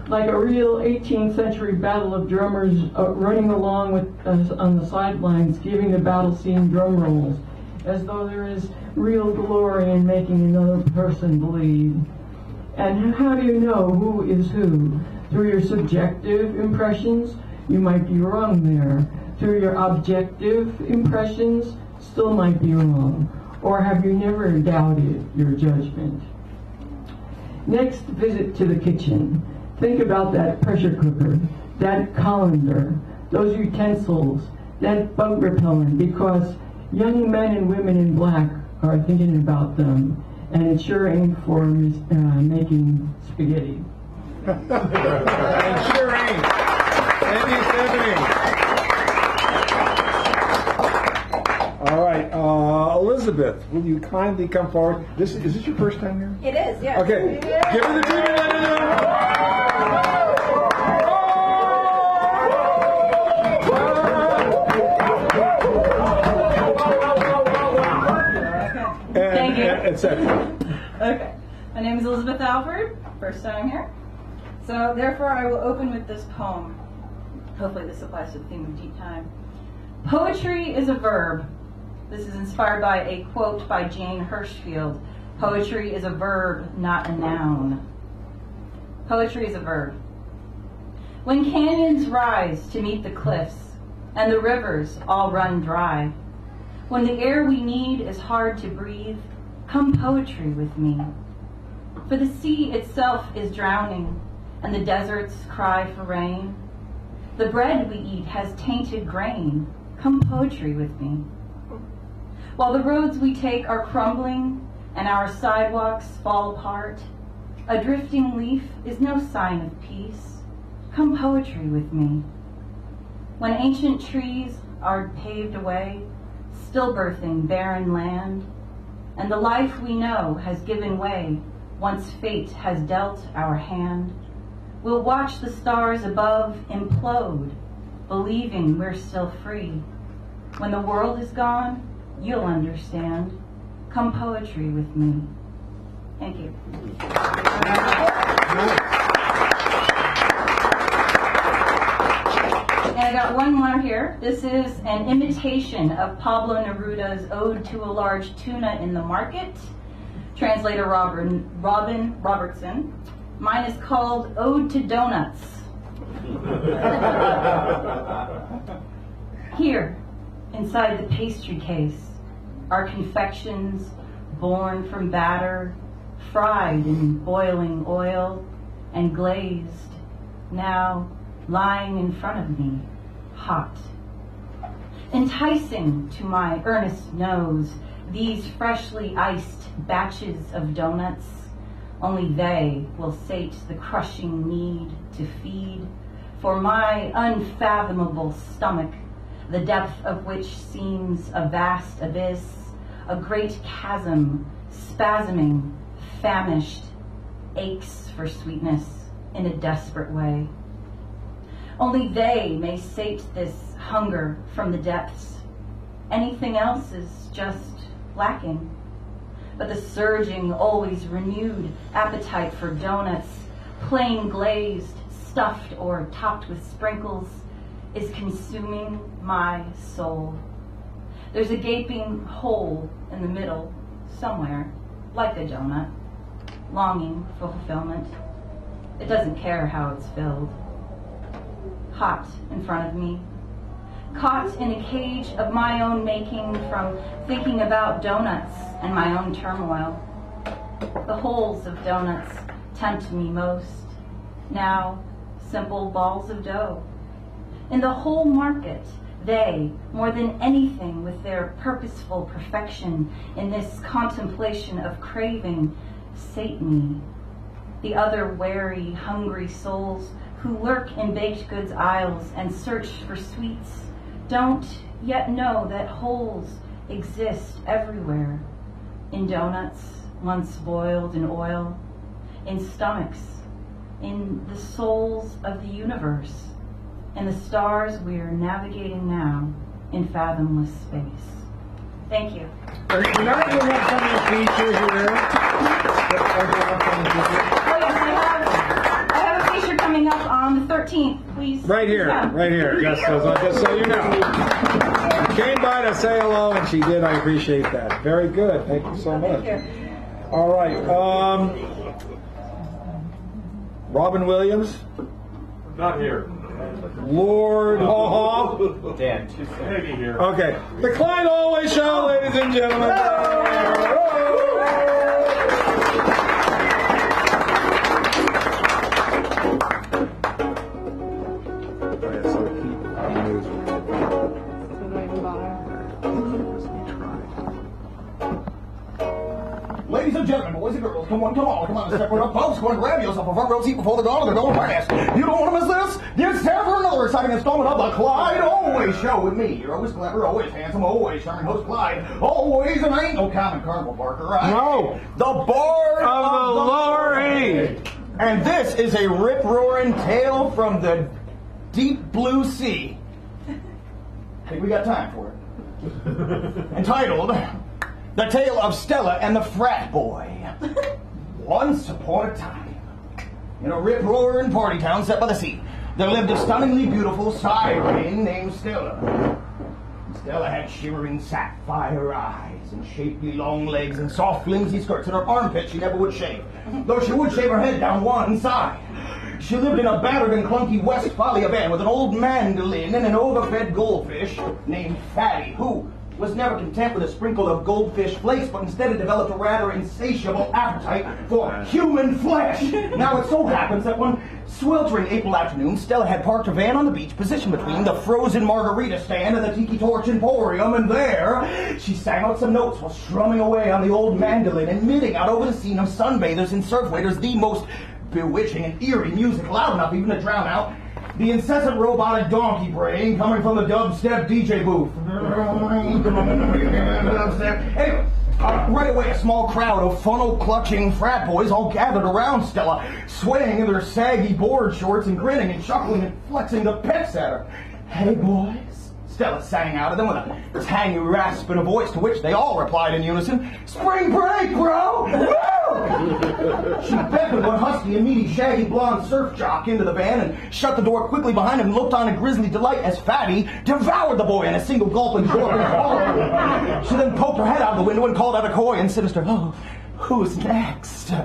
Like a real 18th century battle of drummers running along with on the sidelines, giving the battle scene drum rolls, as though there is real glory in making another person bleed. And how do you know who is who? Through your subjective impressions? You might be wrong there. Through your objective impressions, still might be wrong. Or have you never doubted your judgment? Next visit to the kitchen. Think about that pressure cooker, that colander, those utensils, that bug repellent, because young men and women in black are thinking about them, and it sure ain't for making spaghetti. It sure ain't. Thank you, Stephanie. All right, Elizabeth, will you kindly come forward? Is this your first time here? It is, yes. Okay, give her the treatment. Thank you. Etc. Okay. My name is Elizabeth Alford, first time here. So therefore I will open with this poem. Hopefully this applies to the theme of deep time. Poetry is a verb. This is inspired by a quote by Jane Hirschfield. Poetry is a verb, not a noun. Poetry is a verb. When canyons rise to meet the cliffs, and the rivers all run dry, when the air we need is hard to breathe, come poetry with me. For the sea itself is drowning, and the deserts cry for rain. The bread we eat has tainted grain, come poetry with me. While the roads we take are crumbling, and our sidewalks fall apart, a drifting leaf is no sign of peace, come poetry with me. When ancient trees are paved away, stillbirthing barren land, and the life we know has given way once fate has dealt our hand, we'll watch the stars above implode, believing we're still free. When the world is gone, you'll understand. Come poetry with me. Thank you. And I got one more here. This is an imitation of Pablo Neruda's Ode to a Large Tuna in the Market. Translator Robin Robertson. Mine is called Ode to Donuts. Here, inside the pastry case, are confections born from batter, fried in boiling oil, and glazed, now lying in front of me, hot. Enticing to my earnest nose, these freshly iced batches of donuts, only they will sate the crushing need to feed, for my unfathomable stomach, the depth of which seems a vast abyss, a great chasm, spasming, famished, aches for sweetness in a desperate way. Only they may sate this hunger from the depths. Anything else is just lacking. But the surging, always renewed appetite for donuts, plain glazed, stuffed or topped with sprinkles, is consuming my soul. There's a gaping hole in the middle, somewhere, like a donut, longing for fulfillment. It doesn't care how it's filled. Hot in front of me, caught in a cage of my own making from thinking about donuts and my own turmoil. The holes of donuts tempt me most. Now, simple balls of dough. In the whole market, they, more than anything with their purposeful perfection in this contemplation of craving, sate me. The other wary, hungry souls who lurk in baked goods aisles and search for sweets don't yet know that holes exist everywhere. In donuts, once boiled in oil, in stomachs, in the souls of the universe, in the stars we're navigating now in fathomless space. Thank you. Are you not doing upcoming feature here? Oh yes, I have a feature coming up on the 13th. Please. Right here, right here. Just so you know. She came by to say hello, and she did. I appreciate that. Very good. Thank you so much. Thank you. All right. Robin Williams. Not here. Lord Haw. Dan, too soon. Maybe here. Okay. The Clyde Always Show, ladies and gentlemen. Ladies and gentlemen, boys and girls, come on, step right up, folks. Go and grab yourself a front row seat before the dawn of the golden pass. You don't want to miss this? It's time for another exciting installment of the Clyde Always Show with me. You're always clever, always handsome, always charming host Clyde. Always, and I ain't no common carnival barker, right? No. The Bard Of the Lower East. And this is a rip-roaring tale from the deep blue sea. I think we got time for it. Entitled, The Tale of Stella and the Frat Boy. Once upon a time, in a rip-roaring party town set by the sea, there lived a stunningly beautiful siren named Stella. Stella had shimmering sapphire eyes and shapely long legs and soft flimsy skirts, and her armpit she never would shave, though she would shave her head down one side. She lived in a battered and clunky Westphalia van with an old mandolin and an overfed goldfish named Fatty, who was never content with a sprinkle of goldfish flakes, but instead had developed a rather insatiable appetite for human flesh. Now it so happens that one sweltering April afternoon, Stella had parked her van on the beach, positioned between the frozen margarita stand and the Tiki Torch Emporium, and there she sang out some notes while strumming away on the old mandolin, emitting out over the scene of sunbathers and surf waders the most bewitching and eerie music, loud enough even to drown out the incessant robotic donkey braying coming from the dubstep DJ booth. Anyway, right away a small crowd of funnel-clutching frat boys all gathered around Stella, swaying in their saggy board shorts and grinning and chuckling and flexing the pecs at her. "Hey, boys," Stella sang out at them with a tangy rasp in a voice, to which they all replied in unison, "Spring break, bro! Woo!" She beckoned one husky and meaty, shaggy blonde surf jock into the van and shut the door quickly behind him and looked on in grisly delight as Fatty devoured the boy in a single gulp and swallowed his heart. She then poked her head out the window and called out a coy and sinister, "Oh, who's next?" So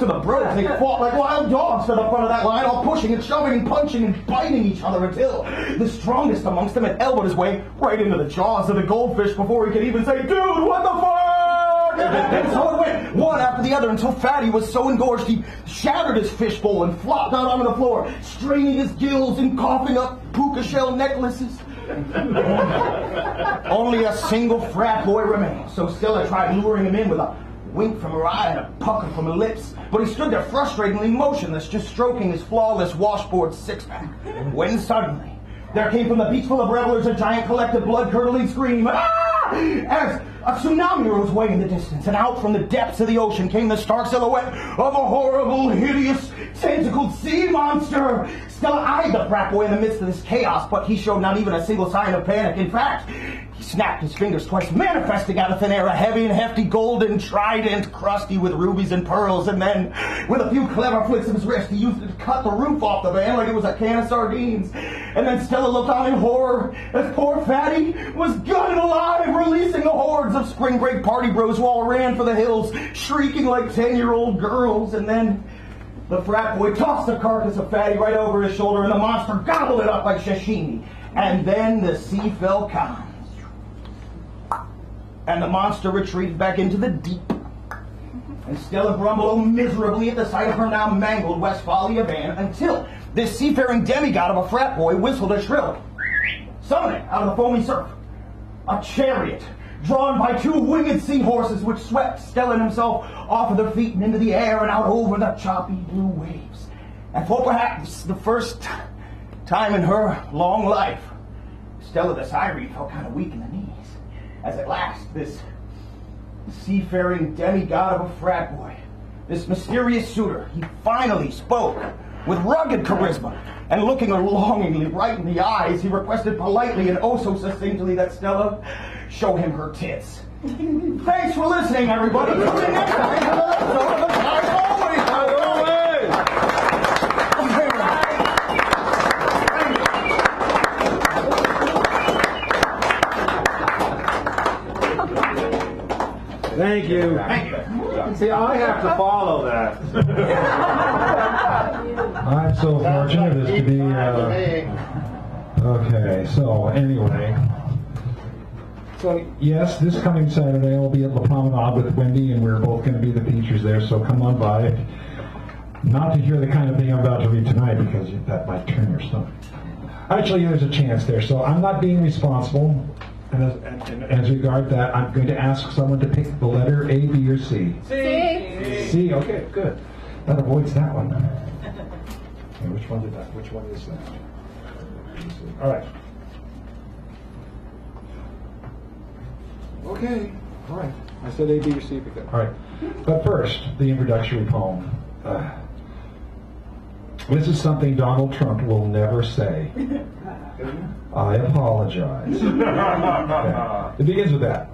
the bros, they fought like wild dogs to the front of that line, all pushing and shoving and punching and biting each other until the strongest amongst them had elbowed his way right into the jaws of the goldfish before he could even say, "Dude, what the fuck?" And so it went, one after the other, until Fatty was so engorged he shattered his fishbowl and flopped out onto the floor, straining his gills and coughing up puka shell necklaces. Only a single frat boy remained, so Stella tried luring him in with a wink from her eye and a pucker from her lips, but he stood there frustratingly motionless, just stroking his flawless washboard six-pack, when suddenly there came from the beach full of revelers a giant collective blood-curdling scream, "Ah!" as a tsunami rose way in the distance, and out from the depths of the ocean came the stark silhouette of a horrible, hideous, tentacled sea monster. Stella eyed the frat boy in the midst of this chaos, but he showed not even a single sign of panic. In fact, he snapped his fingers twice, manifesting out of thin air a heavy and hefty golden trident crusty with rubies and pearls, and then, with a few clever flicks of his wrist, he used it to cut the roof off the van like it was a can of sardines. And then Stella looked on in horror as poor Fatty was gutted alive, releasing the hordes of spring break party bros who all ran for the hills, shrieking like 10-year-old girls. And then the frat boy tossed the carcass of Fatty right over his shoulder, and the monster gobbled it up like sashimi. And then the sea fell calm, and the monster retreated back into the deep. And Stella grumbled miserably at the sight of her now mangled Westphalia van, until this seafaring demigod of a frat boy whistled a shrill, summoning out of the foamy surf a chariot drawn by two winged seahorses, which swept Stella and himself off of their feet and into the air and out over the choppy blue waves. And for perhaps the first time in her long life, Stella the siren felt kind of weak in the knees, as at last this seafaring demigod of a frat boy, this mysterious suitor, he finally spoke with rugged charisma, and looking her longingly right in the eyes, he requested politely and oh so succinctly that Stella show him her tits. Thanks for listening, everybody. Tune in next time to another episode of the Clyde Always. Thank you. Thank you. See, I have to follow that. I'm so fortunate as to be, okay, so anyway. So, yes, this coming Saturday I'll be at La Promenade with Wendy, and we're both going to be the features there, so come on by. Not to hear the kind of thing I'm about to read tonight, because that might turn your stomach. Actually, there's a chance there, so I'm not being responsible. And as regard that, I'm going to ask someone to pick the letter A, B, or C. See? C, okay, good. That avoids that one. Okay, which one is that? All right. Okay, all right. I said A, B, or C because. All right. But first, the introductory poem. This is something Donald Trump will never say. I apologize. Okay. It begins with that.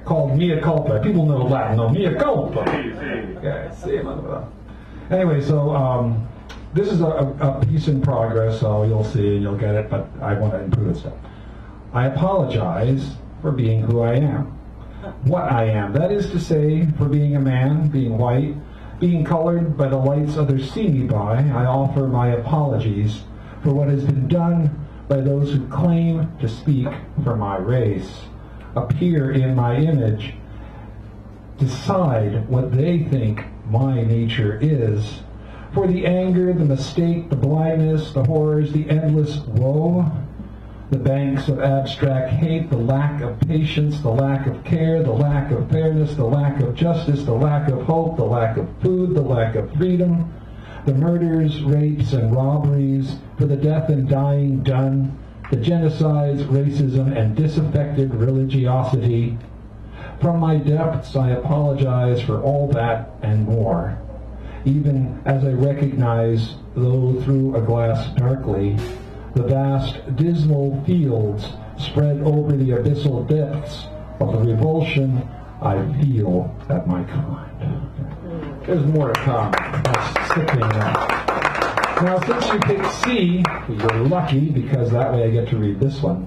Called Mea Culpa. People know Latin, know Mea Culpa. Okay, see him on the bottom. Anyway, so this is a piece in progress, so you'll see and you'll get it, but I want to improve it stuff. I apologize for being who I am. What I am. That is to say, for being a man, being white, being colored by the lights others see me by. I offer my apologies for what has been done by those who claim to speak for my race, appear in my image, decide what they think my nature is, for the anger, the mistake, the blindness, the horrors, the endless woe, the banks of abstract hate, the lack of patience, the lack of care, the lack of fairness, the lack of justice, the lack of hope, the lack of food, the lack of freedom, the murders, rapes, and robberies, for the death and dying done, the genocides, racism, and disaffected religiosity. From my depths, I apologize for all that and more, even as I recognize, though through a glass darkly, the vast, dismal fields spread over the abyssal depths of the revulsion I feel at my kind. There's more to come. That's sickening enough. Now, since you picked C, you're lucky, because that way I get to read this one.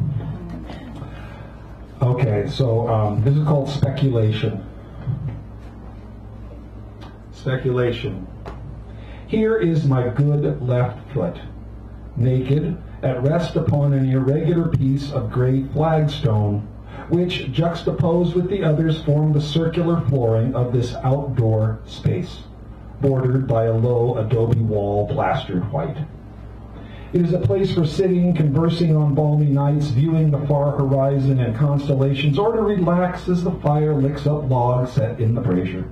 Okay, so this is called speculation. Speculation. Here is my good left foot, naked, at rest upon an irregular piece of gray flagstone, which, juxtaposed with the others, form the circular flooring of this outdoor space, bordered by a low adobe wall plastered white. It is a place for sitting, conversing on balmy nights, viewing the far horizon and constellations, or to relax as the fire licks up logs set in the brazier.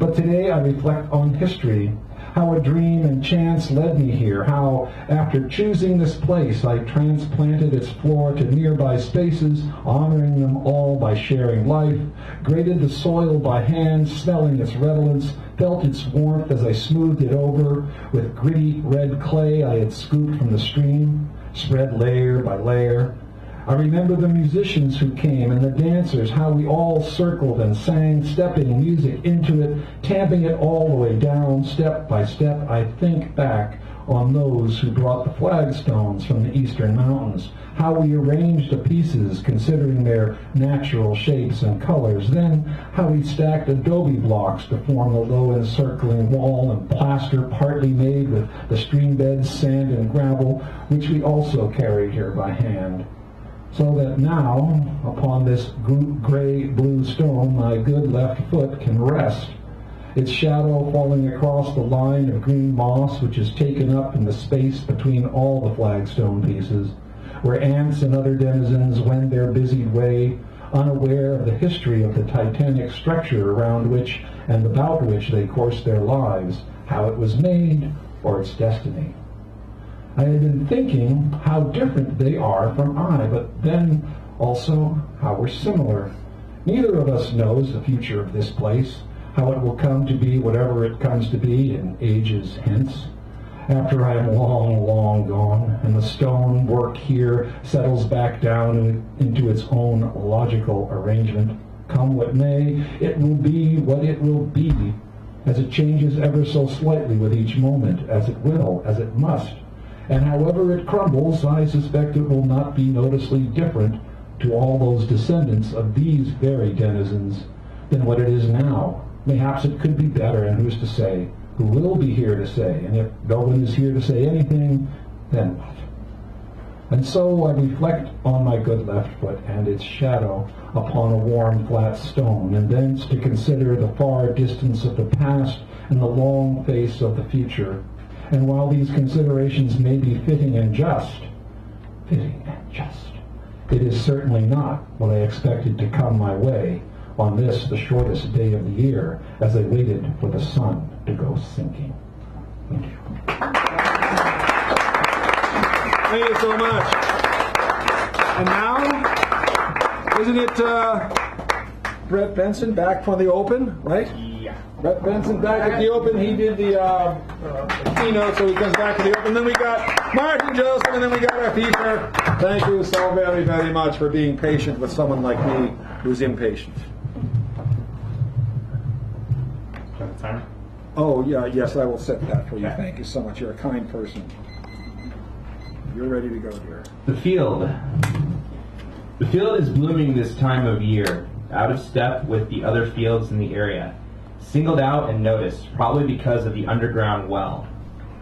But today I reflect on history, how a dream and chance led me here, how, after choosing this place, I transplanted its floor to nearby spaces, honoring them all by sharing life, graded the soil by hand, smelling its redolence, felt its warmth as I smoothed it over with gritty red clay I had scooped from the stream, spread layer by layer. I remember the musicians who came and the dancers, how we all circled and sang, stepping music into it, tamping it all the way down, step by step. I think back on those who brought the flagstones from the eastern mountains, how we arranged the pieces considering their natural shapes and colors, then how we stacked adobe blocks to form the low encircling wall and plaster partly made with the stream beds, sand, and gravel, which we also carried here by hand. So that now, upon this gray-blue stone, my good left foot can rest, its shadow falling across the line of green moss which is taken up in the space between all the flagstone pieces, where ants and other denizens wend their busied way, unaware of the history of the titanic structure around which and about which they course their lives, how it was made, or its destiny. I had been thinking how different they are from I, but then also how we're similar. Neither of us knows the future of this place, how it will come to be whatever it comes to be in ages hence, after I am long, long gone, and the stone work here settles back down into its own logical arrangement. Come what may, it will be what it will be, as it changes ever so slightly with each moment, as it will, as it must. And however it crumbles, I suspect it will not be noticeably different to all those descendants of these very denizens than what it is now. Mayhaps it could be better, and who's to say? Who will be here to say? And if no one is here to say anything, then what? And so I reflect on my good left foot and its shadow upon a warm, flat stone, and thence to consider the far distance of the past and the long face of the future. And while these considerations may be fitting and just, it is certainly not what I expected to come my way on this, the shortest day of the year, as they waited for the sun to go sinking. Thank you. Thank you so much. And now, isn't it Brett Benson back from the Open, right? Yeah. Brett Benson back at the Open. He did the keynote, so he comes back to the Open. Then we got Marsh and Joseph, and then we got our Peter. Thank you so very, very much for being patient with someone like me who's impatient. Time? Oh, yeah, yes, I will set that for you. Thank you so much. You're a kind person. You're ready to go, dear. The field. The field is blooming this time of year, out of step with the other fields in the area. Singled out and noticed, probably because of the underground well,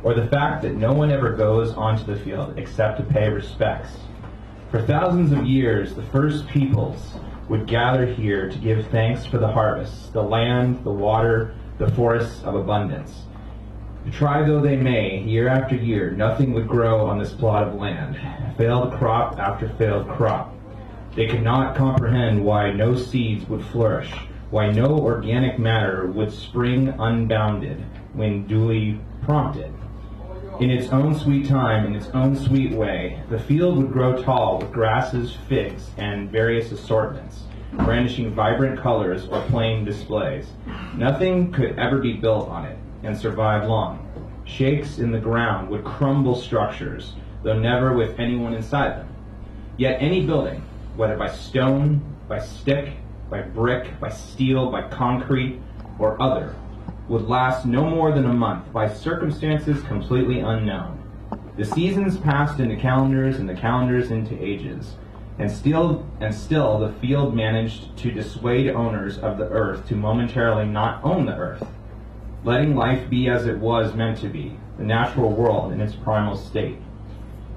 or the fact that no one ever goes onto the field except to pay respects. For thousands of years, the first peoples would gather here to give thanks for the harvest, the land, the water, the forests of abundance. Try though they may, year after year, nothing would grow on this plot of land. Failed crop after failed crop. They could not comprehend why no seeds would flourish, why no organic matter would spring unbounded when duly prompted. In its own sweet time, in its own sweet way, the field would grow tall with grasses, figs, and various assortments, brandishing vibrant colors or plain displays. Nothing could ever be built on it and survive long. Shakes in the ground would crumble structures, though never with anyone inside them. Yet any building, whether by stone, by stick, by brick, by steel, by concrete, or other, would last no more than a month by circumstances completely unknown. The seasons passed into calendars and the calendars into ages, and still the field managed to dissuade owners of the earth to momentarily not own the earth, letting life be as it was meant to be, the natural world in its primal state.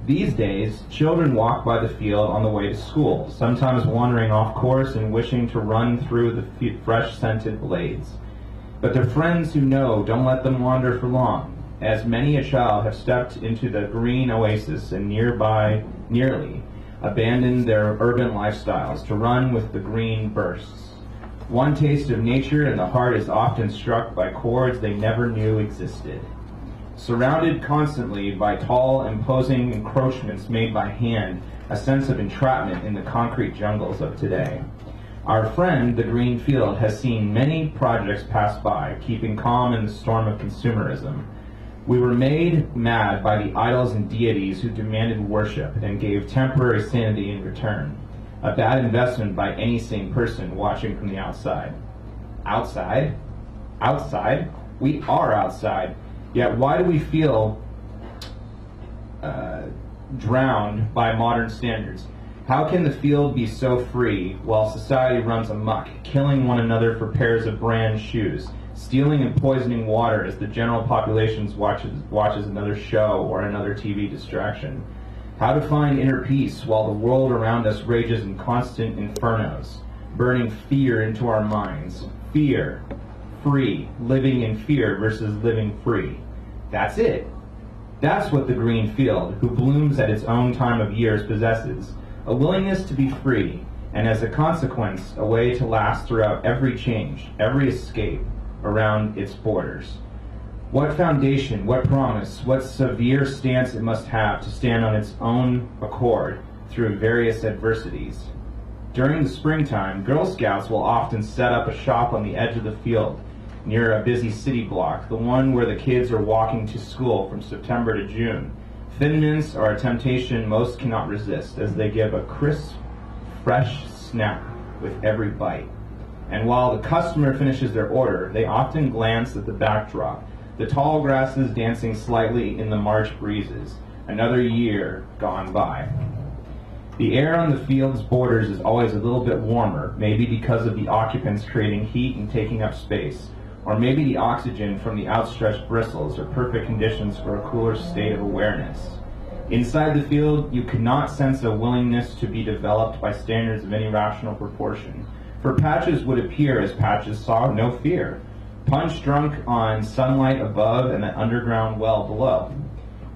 These days, children walk by the field on the way to school, sometimes wandering off course and wishing to run through the fresh-scented blades. But their friends who know don't let them wander for long, as many a child have stepped into the green oasis and nearly abandoned their urban lifestyles to run with the green bursts. One taste of nature and the heart is often struck by chords they never knew existed. Surrounded constantly by tall, imposing encroachments made by hand, a sense of entrapment in the concrete jungles of today. Our friend, the Greenfield, has seen many projects pass by, keeping calm in the storm of consumerism. We were made mad by the idols and deities who demanded worship and gave temporary sanity in return. A bad investment by any sane person watching from the outside. Outside? Outside? We are outside. Yet why do we feel drowned by modern standards? How can the field be so free while society runs amok, killing one another for pairs of brand shoes, stealing and poisoning water as the general population watches another show or another TV distraction? How to find inner peace while the world around us rages in constant infernos, burning fear into our minds? Fear, free, living in fear versus living free. That's it. That's what the green field, who blooms at its own time of years, possesses. A willingness to be free, and as a consequence, a way to last throughout every change, every escape around its borders. What foundation, what promise, what severe stance it must have to stand on its own accord through various adversities. During the springtime, Girl Scouts will often set up a shop on the edge of the field, near a busy city block, the one where the kids are walking to school from September to June. Thin mints are a temptation most cannot resist, as they give a crisp, fresh snap with every bite. And while the customer finishes their order, they often glance at the backdrop, the tall grasses dancing slightly in the March breezes, another year gone by. The air on the field's borders is always a little bit warmer, maybe because of the occupants creating heat and taking up space, or maybe the oxygen from the outstretched bristles are perfect conditions for a cooler state of awareness. Inside the field, you could not sense a willingness to be developed by standards of any rational proportion, for patches would appear as patches saw no fear, punch drunk on sunlight above and the underground well below.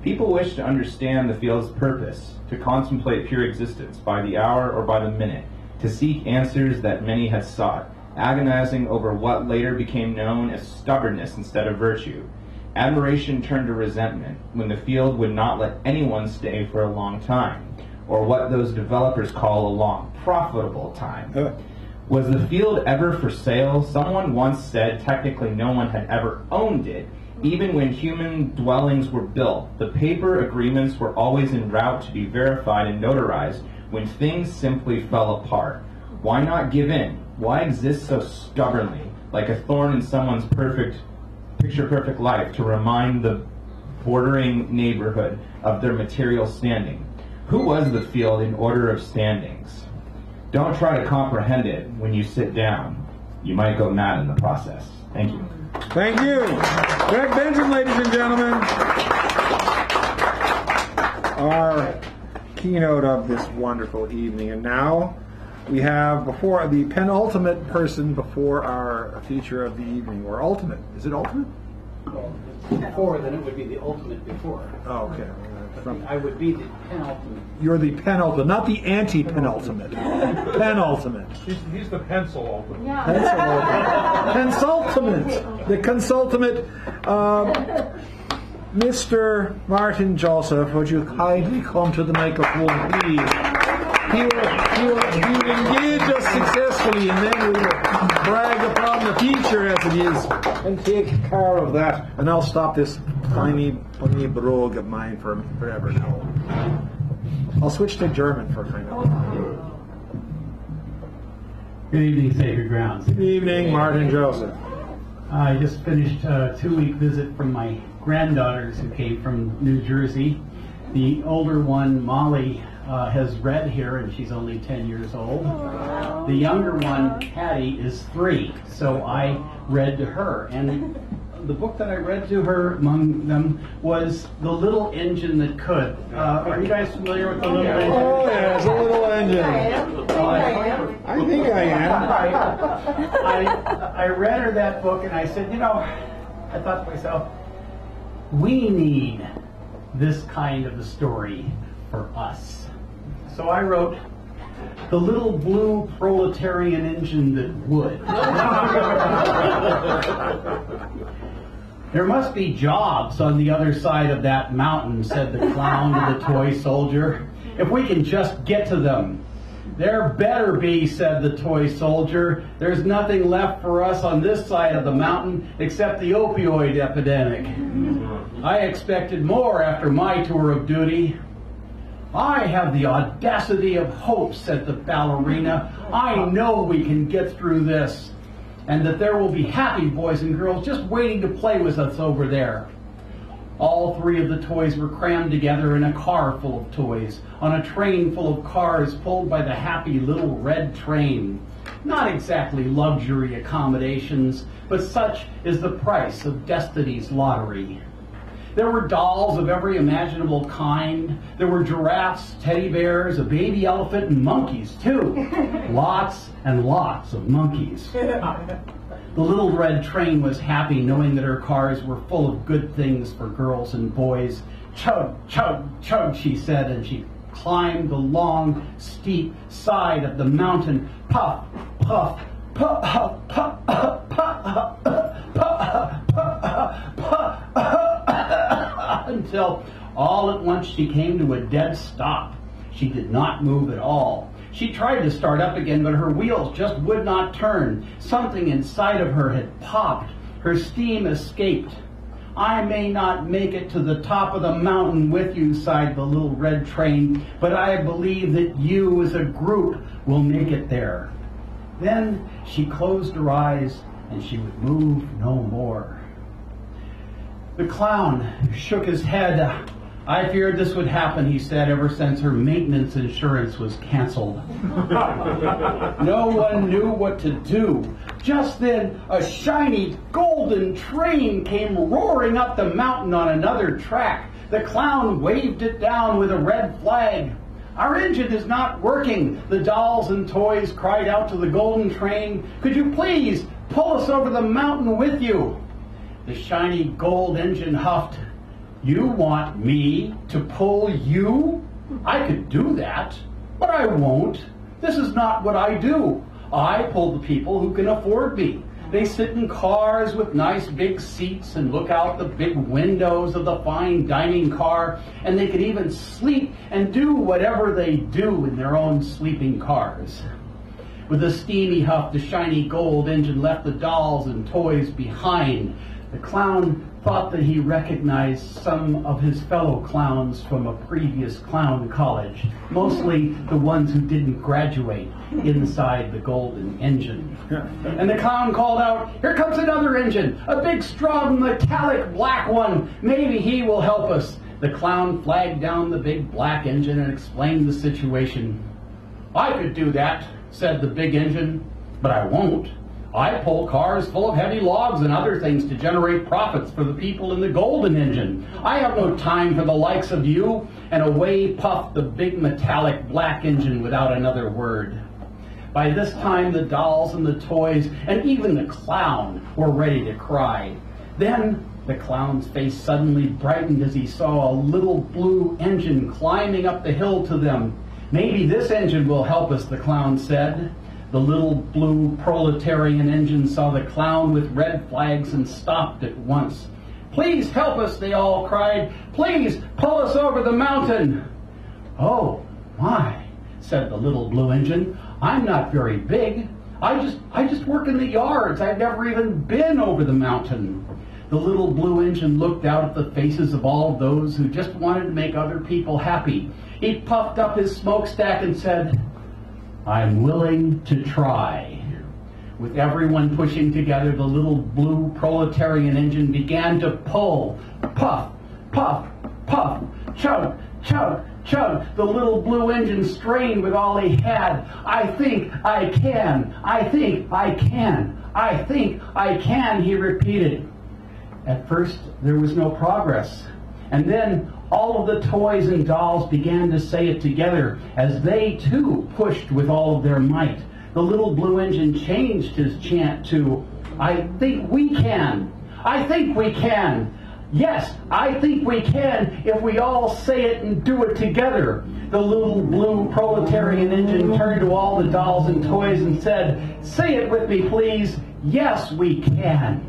People wish to understand the field's purpose, to contemplate pure existence by the hour or by the minute, to seek answers that many had sought, agonizing over what later became known as stubbornness instead of virtue. Admiration turned to resentment when the field would not let anyone stay for a long time, or what those developers call a long, profitable time. Was the field ever for sale? Someone once said technically no one had ever owned it, even when human dwellings were built. The paper agreements were always en route to be verified and notarized when things simply fell apart. Why not give in? Why exist so stubbornly, like a thorn in someone's picture-perfect life, to remind the bordering neighborhood of their material standing? Who was the field in order of standings? Don't try to comprehend it when you sit down. You might go mad in the process. Thank you. Thank you. Greg Benjamin, ladies and gentlemen. Our keynote of this wonderful evening. And now we have before the penultimate person before our feature of the evening, or ultimate. Is it ultimate? Well, before, then it would be the ultimate before. Oh, okay. I would be the penultimate. You're the penultimate, not the anti-penultimate. Penultimate. He's the pencil ultimate. Consultimate. The consultimate. Mr. Martin Joseph, would you kindly come to the microphone, please? He will engage us successfully, and then we will brag upon the future as it is and take care of that. And I'll stop this tiny brogue of mine forever now. I'll switch to German for kind of. Good evening, Sacred Grounds. Good evening, Martin Joseph. I just finished a 2-week visit from my granddaughters who came from New Jersey. The older one, Molly, has read here, and she's only 10 years old. The younger one, Patty, is 3, so I read to her. And the book that I read to her among them was The Little Engine That Could. Are you guys familiar with The Little Engine? Oh, yes, The Little Engine. I think I am. I read her that book, and I said, I thought to myself, we need this kind of a story for us. So I wrote The Little Blue Proletarian Engine That Would. There must be jobs on the other side of that mountain, said the clown to the toy soldier, if we can just get to them. There better be, said the toy soldier. There's nothing left for us on this side of the mountain except the opioid epidemic. I expected more after my tour of duty. I have the audacity of hope, said the ballerina. I know we can get through this, and that there will be happy boys and girls just waiting to play with us over there. All 3 of the toys were crammed together in a car full of toys, on a train full of cars pulled by the happy little red train. Not exactly luxury accommodations, but such is the price of destiny's lottery. There were dolls of every imaginable kind. There were giraffes, teddy bears, a baby elephant, and monkeys, too. Lots and lots of monkeys. The little red train was happy knowing that her cars were full of good things for girls and boys. Chug, chug, chug, she said, and she climbed the long, steep side of the mountain. Puff, puff, puff, puff, puff, puff, puff, puff, puff, until all at once she came to a dead stop. She did not move at all. She tried to start up again, but her wheels just would not turn. Something inside of her had popped. Her steam escaped. I may not make it to the top of the mountain with you, sighed the little red train, but I believe that you as a group will make it there. Then she closed her eyes and she would move no more. The clown shook his head. I feared this would happen, he said, ever since her maintenance insurance was canceled. No one knew what to do. Just then, a shiny golden train came roaring up the mountain on another track. The clown waved it down with a red flag. Our engine is not working, the dolls and toys cried out to the golden train. Could you please pull us over the mountain with you? The shiny gold engine huffed. You want me to pull you? I could do that, but I won't. This is not what I do. I pull the people who can afford me. They sit in cars with nice big seats and look out the big windows of the fine dining car, and they can even sleep and do whatever they do in their own sleeping cars. With a steamy huff, the shiny gold engine left the dolls and toys behind. The clown thought that he recognized some of his fellow clowns from a previous clown college, mostly the ones who didn't graduate inside the golden engine. And the clown called out, "Here comes another engine, a big, strong, metallic black one. Maybe he will help us." The clown flagged down the big black engine and explained the situation. "I could do that," said the big engine, "but I won't. I pull cars full of heavy logs and other things to generate profits for the people in the golden engine. I have no time for the likes of you." And away puffed the big metallic black engine without another word. By this time, the dolls and the toys and even the clown were ready to cry. Then the clown's face suddenly brightened as he saw a little blue engine climbing up the hill to them. "Maybe this engine will help us," the clown said. The little blue proletarian engine saw the clown with red flags and stopped at once. "Please help us," they all cried. "Please pull us over the mountain." "Oh, my," said the little blue engine. "I'm not very big. I just work in the yards. I've never even been over the mountain." The little blue engine looked out at the faces of all those who just wanted to make other people happy. He puffed up his smokestack and said, "I'm willing to try." With everyone pushing together, the little blue proletarian engine began to pull. Puff, puff, puff, chug, chug, chug. The little blue engine strained with all he had. "I think I can. I think I can. I think I can," he repeated. At first, there was no progress. And then all of the toys and dolls began to say it together as they too pushed with all of their might. The little blue engine changed his chant to, "I think we can. I think we can. Yes, I think we can if we all say it and do it together." The little blue proletarian engine turned to all the dolls and toys and said, "Say it with me, please. Yes, we can.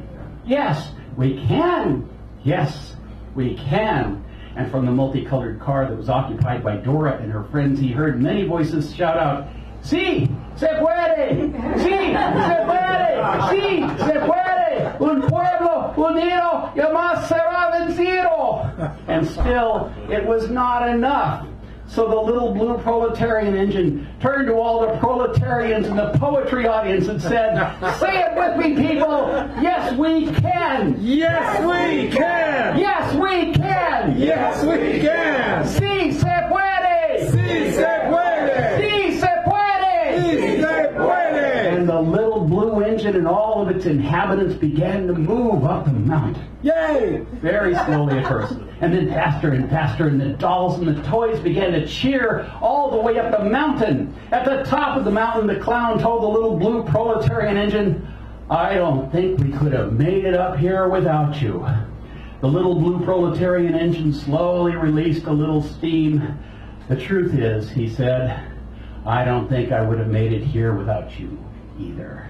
Yes, we can. Yes, we can." And from the multicolored car that was occupied by Dora and her friends, he heard many voices shout out, "Sí, se puede! Sí, se puede! Sí, se puede! Un pueblo unido jamás será vencido!" And still, it was not enough. So the little blue proletarian engine turned to all the proletarians in the poetry audience and said, "Say it with me, people! Yes, we can! Yes, we can! Yes, we can! Yes, we can! Sí se puede! Sí se puede! Sí se puede! Sí se puede! And the little blue engine and all of its inhabitants began to move up the mountain. Yay! Very slowly at first, and then faster and faster, and the dolls and the toys began to cheer all the way up the mountain. At the top of the mountain, the clown told the little blue proletarian engine, "I don't think we could have made it up here without you." The little blue proletarian engine slowly released a little steam. "The truth is," he said, "I don't think I would have made it here without you either."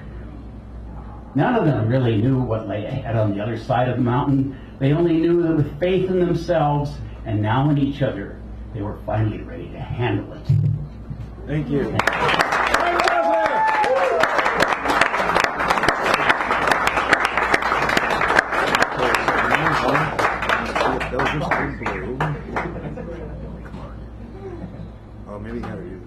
None of them really knew what lay ahead on the other side of the mountain. They only knew that with faith in themselves and now in each other, they were finally ready to handle it. Thank you. Oh, maybe you gotta do